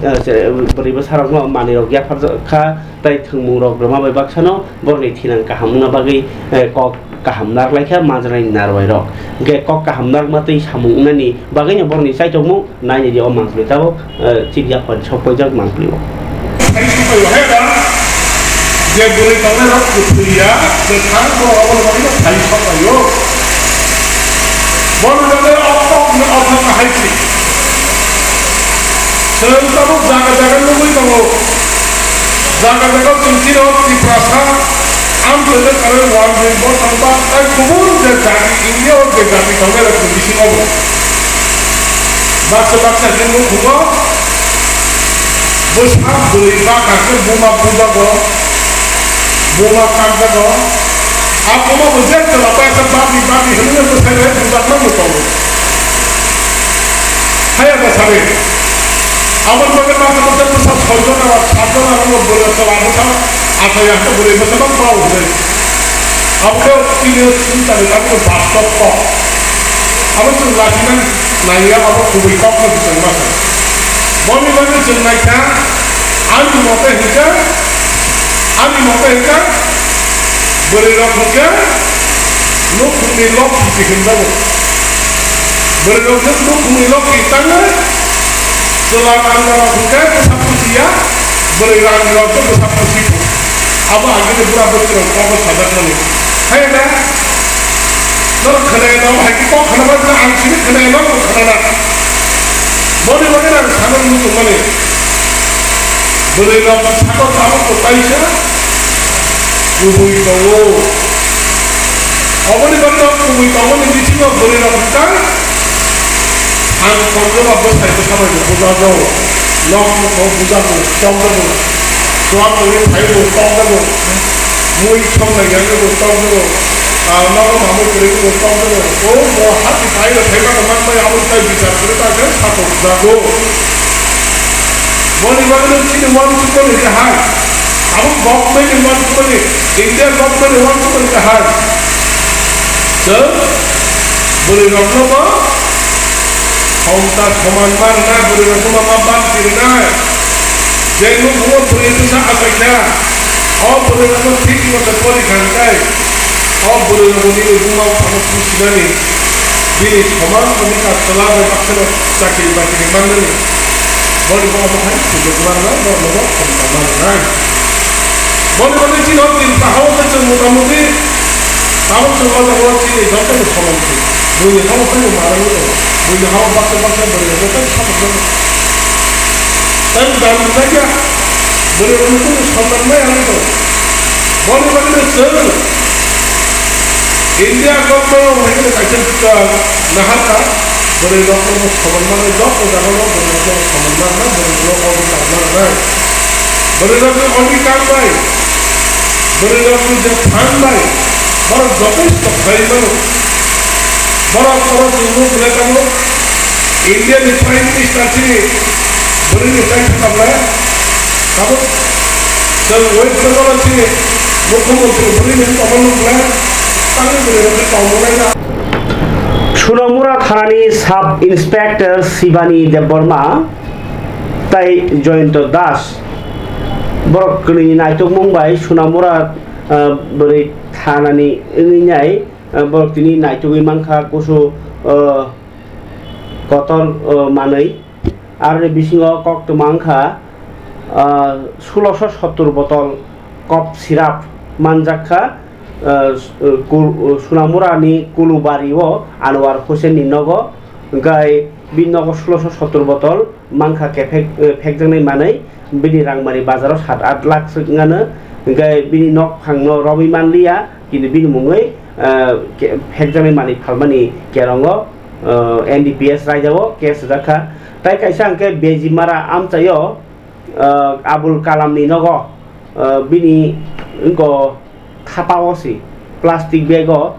beriba sarang no mani rok ya kha tai thungmung rok roma bai baksano borni thinang kahamna bagi kok kahamnar laikha majrai narwai rok ge kok kahamnar matei samung nani bagainya borni sai chongmu nai ni o mangli tabo chidya pon sopojak mangli যে বলে তাদের কুতুইয়া যে খান বরাবর বলে খাই সবাইও বললে upon upon হাইছি সেলতাবো জায়গা জায়গা লই তাবো জায়গা জায়গা চিন্তির ত্রিপ্রাসা আম তলে করে ওয়ান মেম্বার সংবা তাই কুবুন যে জাতি ইন্ডিয়া ও যে জাতি তবে রাখতে বেশি হবো বাচ্চা বাচ্চা দিন খুব বৈশাখ বলে বা কাছে বোমা পূজা করো বোমা কাটবে তো আর বোমা বুঝে তো লাপায় বাপি বাপি হলে তো সাইরে পূজা করবো তো হ্যাঁ বসাবে আমার মনে মাঝে মধ্যে তো সব ছয়জন আর সাতজন আমার বলে সব আবছা আচ্ছা একটা বলে বসে না পাও হবে আমাকে তিনি চিন্তা নেই তাকে বাস্তব কম আমার তো লাঠিমান নাইয়া আমার খুবই কম কিছু মাসে বমি বমি চেন্নাইটা আমি মতে হিসা আমি মতে হিসা বলে রকমকে লোক তুমি লোক শিখেন যাবো বলে রকম লোক তুমি লোক কিতানে selang anggaran bukan bersama dia beriran rokok bersama siapa apa akhirnya berapa betul kau sadar nanti hai dah nak kena nak hai kau kena macam angin kena nak kena nak boleh boleh nak sadar itu mana beriran siapa tahu kau tahu sih kubui kau apa ni benda kubui kau ni di sini beriran bukan ang konjoma bosai to samai ko buja jo long ko buja ko tong ko tuam ko ni thai ko tong ko mui chong na yang ko tong ko na ko mamu ko ko tong ko o mo hat thai ko thai ko man mai amu tai bichar kore ta ke sa ko buja ko boni bani chi ni wan ko ni ha amu government ni wan ko ni Indian government ni wan ko ni ha so boli rokno ba Homta koman mana beri rumah maban kirina, jangan buat beri itu sama saja. Oh beri itu tinggi macam poli kantai. Oh beri itu rumah kamu pusing ni. Bini koman mereka telah berpaksana cakap bagi mana ni. Boleh bawa makan sudah mana, boleh bawa koman mana. Boleh boleh cina tin tahu macam muda-mudi. Tahu semua orang cina jangan koman tu. Boleh tahu kan mana tu. Boleh hawa baksa beri bukan sama sama. Tapi dalam saja beri itu sama mana itu. Boleh boleh sel. India government mereka kajian kita nahata beri doktor sama mana doktor dah orang beri doktor sama mana beri doktor sama mana. Beri doktor orang kampai. Beri doktor Japan bay. Baru doktor stop bay mana. Barat barat itu boleh kamu Indian Prime Minister sini beri desain apa? Kamu West Bengal sini Mukhyamantree beri itu apa boleh? Tangan beri itu kau boleh tak? Sunamura Thani Sub Inspector Shivani Deborma tai Joyento Das borok kini naituk Mumbai Sunamura beri Thanani ini nyai borok ini naituk imangka kusu kotor manai arre bisingo kok tumangkha 1670 botol kop sirap manjakha Sunamura ni Kulubariwo Anwar Hussein ni nogo gai bin nogo 1670 botol mangkha ke phekjangnai manai bini rangmari bazaro 7-8 lakh ngana gai bini nok phangno robi manliya kini bini mungoi phekjangnai mani phalmani kerongo NDPS rajawo case rakha tai kaisa angke Bejimara amchayo Abul Kalam ni nogo bini engko thapawasi plastic bego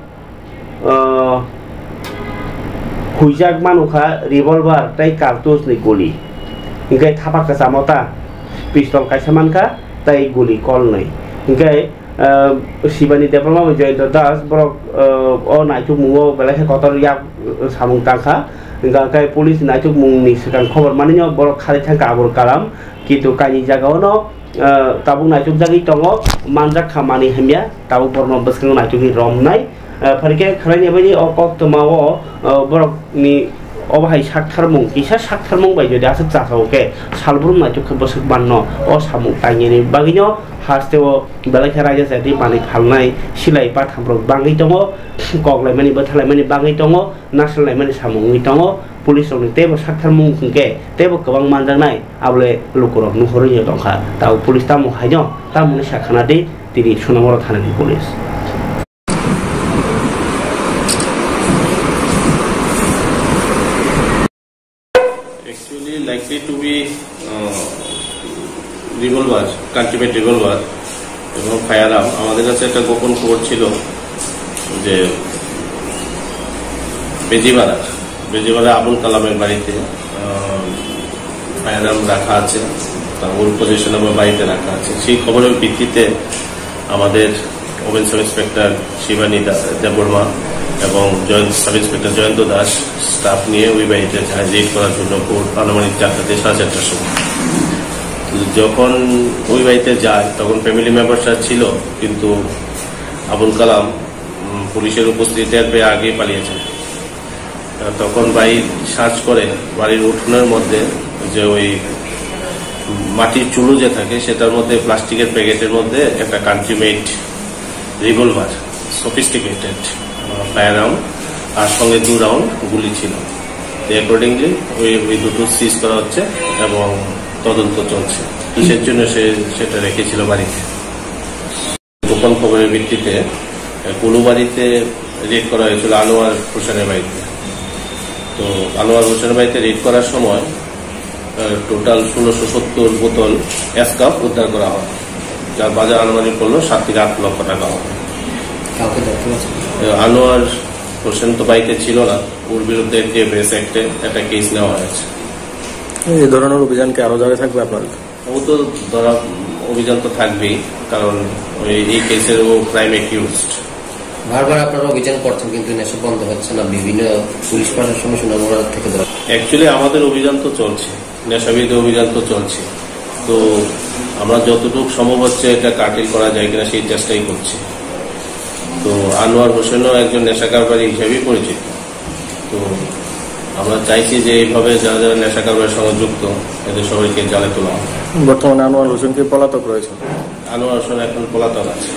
huijak manukha revolver tai cartouche ni goli hingkai thapak ka samota pistol kaisa manka tai guli kol nai hingkai Sibani Deparma Joyento Das borok o naichuk mungo belai kotor yak samung tangka hingkai police naichuk mung ni sekang khobor maninyo borok khali thangka abur kalam kitu kaini jagao no tabung naichuk jagi tongo manjak khamani hemya tabung borno beskang naichuk ni rom nai pharike khlai bani o kok tomao borok ni obahai saktharmung kisa saktharmung bai jodi asa chasaoke salbrum naichuk bosuk banno o samung taingeni bagino hasteo belai raja jati mani phalnai silai pa thamrok bangai tongo koklai mani bathalai mani bangai tongo naslai mani samungni tongo police ni tebo saktharmung khungke tebo kabang manjangnai abule lukurok nuhoriyo tongkha tau police tamu haino tamuni sakhanati tini Sonamoro thanani police actually likely to be revolver, cultivate revolver এবং ফায়ারআর্ম আমাদের কাছে একটা গোপন খবর ছিল যে বেজিবাড়া আবুল কালামের বাড়িতে ফায়ারআর্ম রাখা আছে, ওর পজিশন আমার বাড়িতে রাখা আছে। সেই খবরের ভিত্তিতে আমাদের women sub inspector Shibani Debbarma এবং sub inspector Jayanta Das staff নিয়ে ওই বাড়িতে রেড করার জন্য আনুমানিক 4টা 4:30টার সময় যখন ওই বাড়িতে যায় তখন ফ্যামিলি মেম্বারসরা ছিল, কিন্তু আবুল কালাম পুলিশের উপস্থিতিতে পেয়ে আগেই পালিয়েছে। তখন বাড়ি সার্চ করে বাড়ির উঠোনের মধ্যে যে ওই মাটির চুলো যে থাকে সেটার মধ্যে প্লাস্টিকের প্যাকেটের মধ্যে একটা কান্ট্রি মেড রিভলভার সফিস্টিকেটেড ফায়ারআর্ম আর সঙ্গে 2 রাউন্ড গুলি ছিল। অ্যাকর্ডিংলি ওই দুটো সিজ করা হচ্ছে এবং তদন্ত চলছে কিসের জন্য সেটা রেখেছিল বাড়িতে। গোপন খবরের ভিত্তিতে কুলু বাড়িতে রেড করা হয়েছিল আনোয়ার হোসেনের বাড়িতে। তো আনোয়ার হোসেনের বাড়িতে রেড করার সময় টোটাল 1670 বোতল অ্যাসকাপ উদ্ধার করা হয়, যার বাজার আনুমানিক পড়ল 7 থেকে 8 লক্ষ টাকা হবে। আনোয়ার হোসেন তো বাইকে ছিল না, ওর বিরুদ্ধে এনডিপিএস অ্যাক্টে একটা কেস নেওয়া হয়েছে। এই ধরনের অভিযান কি আরো জায়গায় থাকবে আপনাদের? ও তো ধরা অভিযান তো থাকবেই, কারণ এই কেসের ও ক্রাইম অ্যাকিউজড। বারবার আপনারা অভিযান করছেন কিন্তু নেশা বন্ধ হচ্ছে না, বিভিন্ন পুলিশ প্রশাসন সোনামুড়া থেকে ধরা। অ্যাকচুয়ালি আমাদের অভিযান তো চলছে, নেশাবিরোধী অভিযান তো চলছে, তো আমরা যতটুকু সম্ভব হচ্ছে এটা কাটিল করা যায় কিনা সেই চেষ্টাই করছি। তো আনোয়ার হোসেনও একজন নেশা কারবারি হিসেবেই পরিচিত। তো আমরা চাইছি যে এইভাবে যারা যারা নেশা কারবারের সঙ্গে যুক্ত এদের সবাইকে জালে তোলা হবে। বর্তমানে আনোয়ার হোসেন কি পলাতক রয়েছে? আনোয়ার হোসেন এখন পলাতক আছে।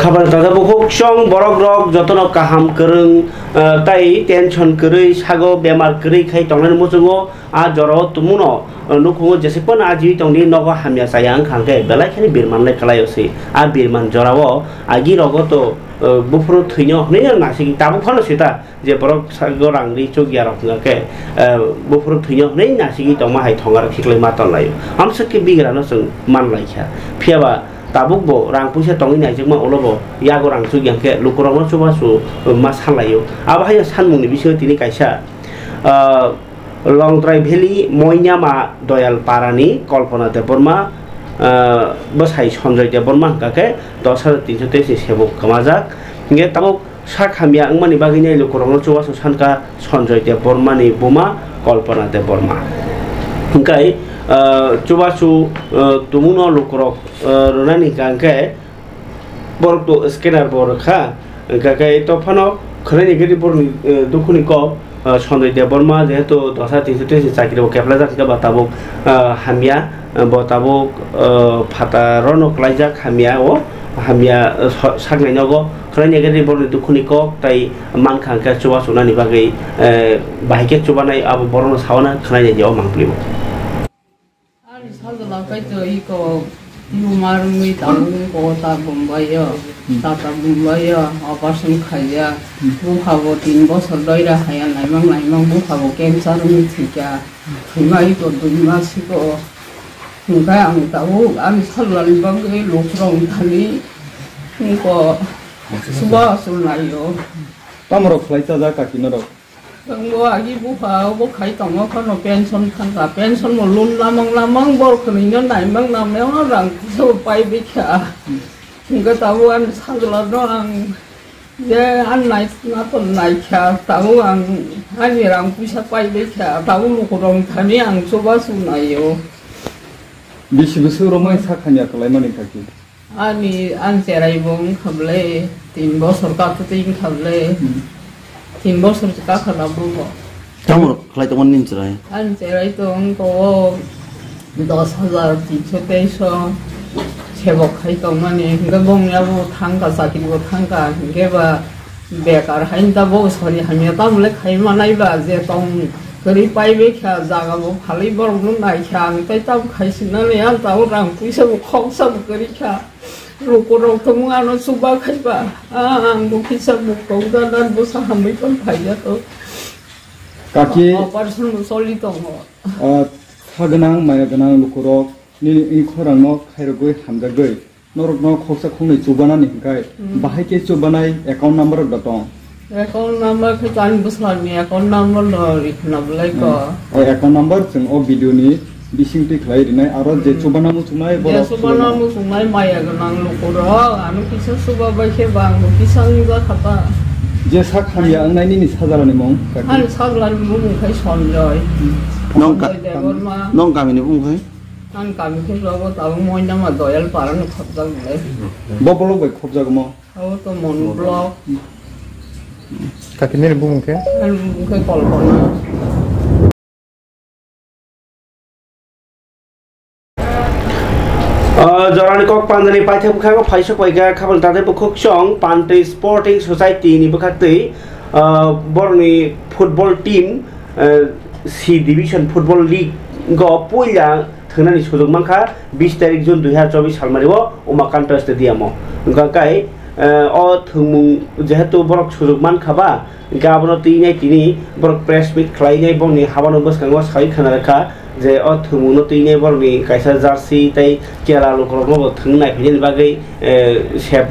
খাবার তাজা বুকুক সং বরক রক যতন কাহাম করং তাই টেনশন কरै সাগো বেমার কरै খাই টংনাनि मुजुङो आ जरो तुमुनो नुखुङो जेसेपन आजि टंनि नगो हामिया सायां खांके बेलायखानि बिरमानलाय खालायोसै आ बिरमान जरावो आगि रगतो बुफुरु थैनो हनै नासिगि ताबु फानो सेता जे बरक सागो रांनि चगिया रखनाके बुफुरु थैनो हनै नासिगि टंमा हाय थंगार खिखलै मातलायो हमसके बिग्रानो जों मानलायखा फियाबा tabuk bo rang puisa tongi nai jema olobo yago rang su gyangke lukuramo chuba su ma sanlayo abahaya sanmungni bisyo tini kaisa Longtrai Valley Moinyama Doyal Parani Kolpana Deborma Bosai Sonjoy Deborma kake 10,333 sebuk kamajak nge tabuk sak hamia angmani bagini lukuramo chuba su sanka Sonjoy Deborma ni buma Kolpana Deborma ngkai chubasu tumuno lukurok runani kangke borok to scanner borokha kake to phano khani gedi bor dukuni ko Sonjoy Deborma jehetu 10,333 chakri kepla jakka batabuk hamia batabuk phatarono klaijak hamia o hamia sagnai nogo khani gedi bor dukuni ko tai man khangka chubasu nani bagai bahike chubanai abu borono sawana khani jeo mangplibo cái chơi có yêu mà người ta có ta bùng bay à, ta bùng bay à, operation khai à, bố học vô tin bố sợ đôi ra hay anh lại mang bố học vô kem sao nó thì cả, thì mà ít còn tụi mà xí có, những cái anh ta bố anh sao lần bằng cái lục rong thằng ấy, không có, suba suy lại yo. Tamro flight ra cả kia đâu? Ngo agi bu phao bu khai tong mo khon pension thang ka pension mo lun lamang bor khni no nai mang nam leo no rang so pai bi kha ga tawu an sagla no ang ye an nai na ton nai kha tawu ang ani rang pusa pai bi kha tawu lu ko rong thani ang so ba su nai yo bisi besoro mai sakhanya kalai mani kaki ani an serai bong khable 3 বছর ka to tin khable 3 বছর ka khala bu ko কেমন খেলাই তোমার নিন চড়াই an serai tong ko 10,300 sebok khai tong mani ga bong ya bu thang ka sa ki bu thang ka ge ba bekar hain ta bo sori hamya ta mule khai manai ba je tong kari pai be kha jaga bo phali bor nu nai khang tai ta khai sin na le an ta rang puisa bu khong sa bu kari kha ruko ro thong ano suba khai ba ang bu kisa bu ko da dan bu sa hamai kon phai ya to kaki person mu soli tong ho thaganang maya ganang lukurok ni i khorang no khairogoi hamjagoi norok no khoksa khongnai chubana ni kai bahai ke chubanai account number datong account number ke tan buslan ni account number lo rikhna blai ko o account number chung o video ni bising ti khlai rinai aro je chubana mu chunai ya subana mu sungai maya ganang lukurok anu kisa suba bai ke bang mu kisang ga khata je sakhania angnai ni sajarani mong han saglan mu khai sonjoi nong kami ni bung khai an kami ke lo ta moi na ma doyal paran khotjang le bobolok bai khobjagmo au to mon blog kaki ni bung ke an ke kolpona Jorani kok pandani paithak bukhang phaisok waiga khabal tade bukhok song Pantri Sporting Society ni bukhakti borni football team C division football league go poila thanani sujog mangkha 20 tarik June 2024 salmaribo Umakanta stadium ngka kai o thungmung jehetu borok sujog mankhaba gabono tinai tini borok press meet khlainai bongni habano boskango sai khana rakha je o thumuno tinai borni kaisa jersey tai kela lokologno thungnai phini bagai sep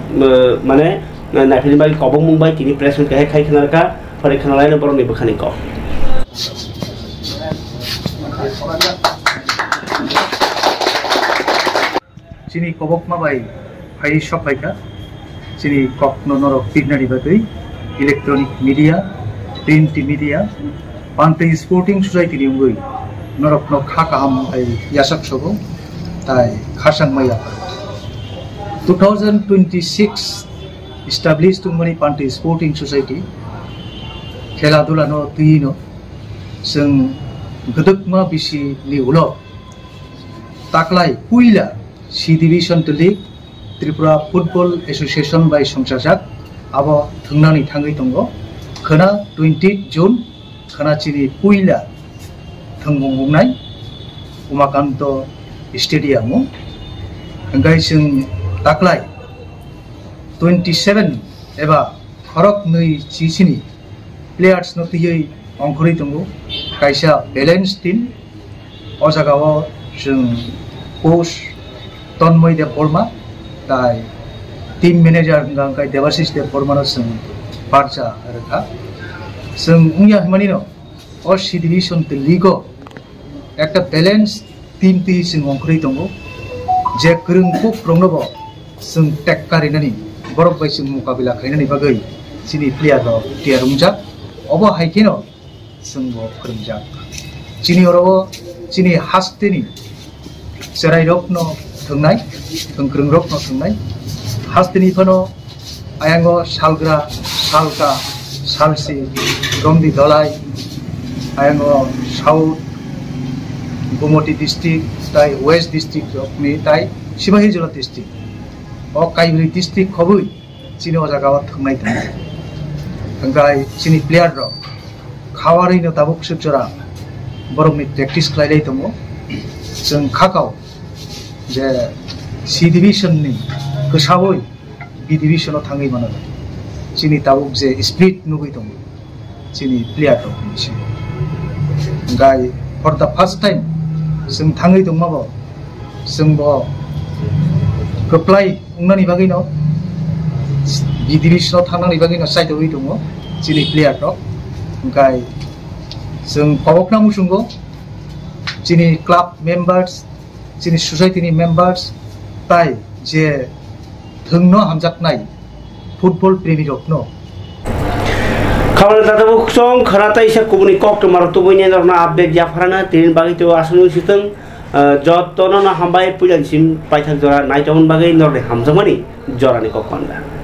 mane nai phini bagai kobong mumbai tini press meet khai khana rakha pore khana laina borni bukhani ko Sini kobok mabai hai shop baika sini kok norok pinari bagai electronic media print media Pantri Sporting Society ni ungoi norok no khaka ham ai yasak sobo tai khasang maya 2026 established ungoni Pantri Sporting Society khela dula no tuino seng gedekma bisi ni ulo taklai puila C division to league Tripura Football Association by Songsajak abo thungnani thangai tongo khana 20 June khana chini puila thungbongnai Umakanto Stadium ngai sing taklai 27 eba khorok nui chichini players no tiyei ongkhori tongo kaisa balance team ojagao sing coach Tonmoy de Borma tai team manager ngangkai Devasis de Borma no sing parcha rakha sing ungya manino o C division te ligo ekta balance team ti sing ongkhori tongo je krung ku prongnobo sing tekkarinani borok bai sing mukabila khainani bagai sini player ro tiarungja obo haikino sing bo krungja chini oro chini hasteni serai rokno thungnai thungkrung rokno thungnai hasteni phono ayango salgra salka salsi romdi dolai ayango south Gumoti district tai west district of me tai Sibahijala district o Kaibri district khobui chini ojaga thungnai thang angkai chini player ro khawari no tabuk sujora borok ni practice khlailai tongo jeng khakau je C division ni kusawoi B division o thangai mano chini tabuk je split nugui tongo chini player ro chi angkai for the first time sing thangai tongmabo sing bo keplai ungnani bagi no B division o thangnani bagi no side oi tongo chini player ro angkai जों पबकना मुसुंगो जिनि club members जिनि सोसाइटिनि members ताई जे धोंनो हामजाकनाय football प्रेमी रत्न खबर दादा बुकसं खराता इसा कुबुनि कक तो मारतो बइने दरना update जाफराना तिन बागै तो आसनु सितंग जतनो न हामबाय पुजानसिम पाइथाक जरा नाइटन बागै नरदे हामजमानि जरानि कक पान्दा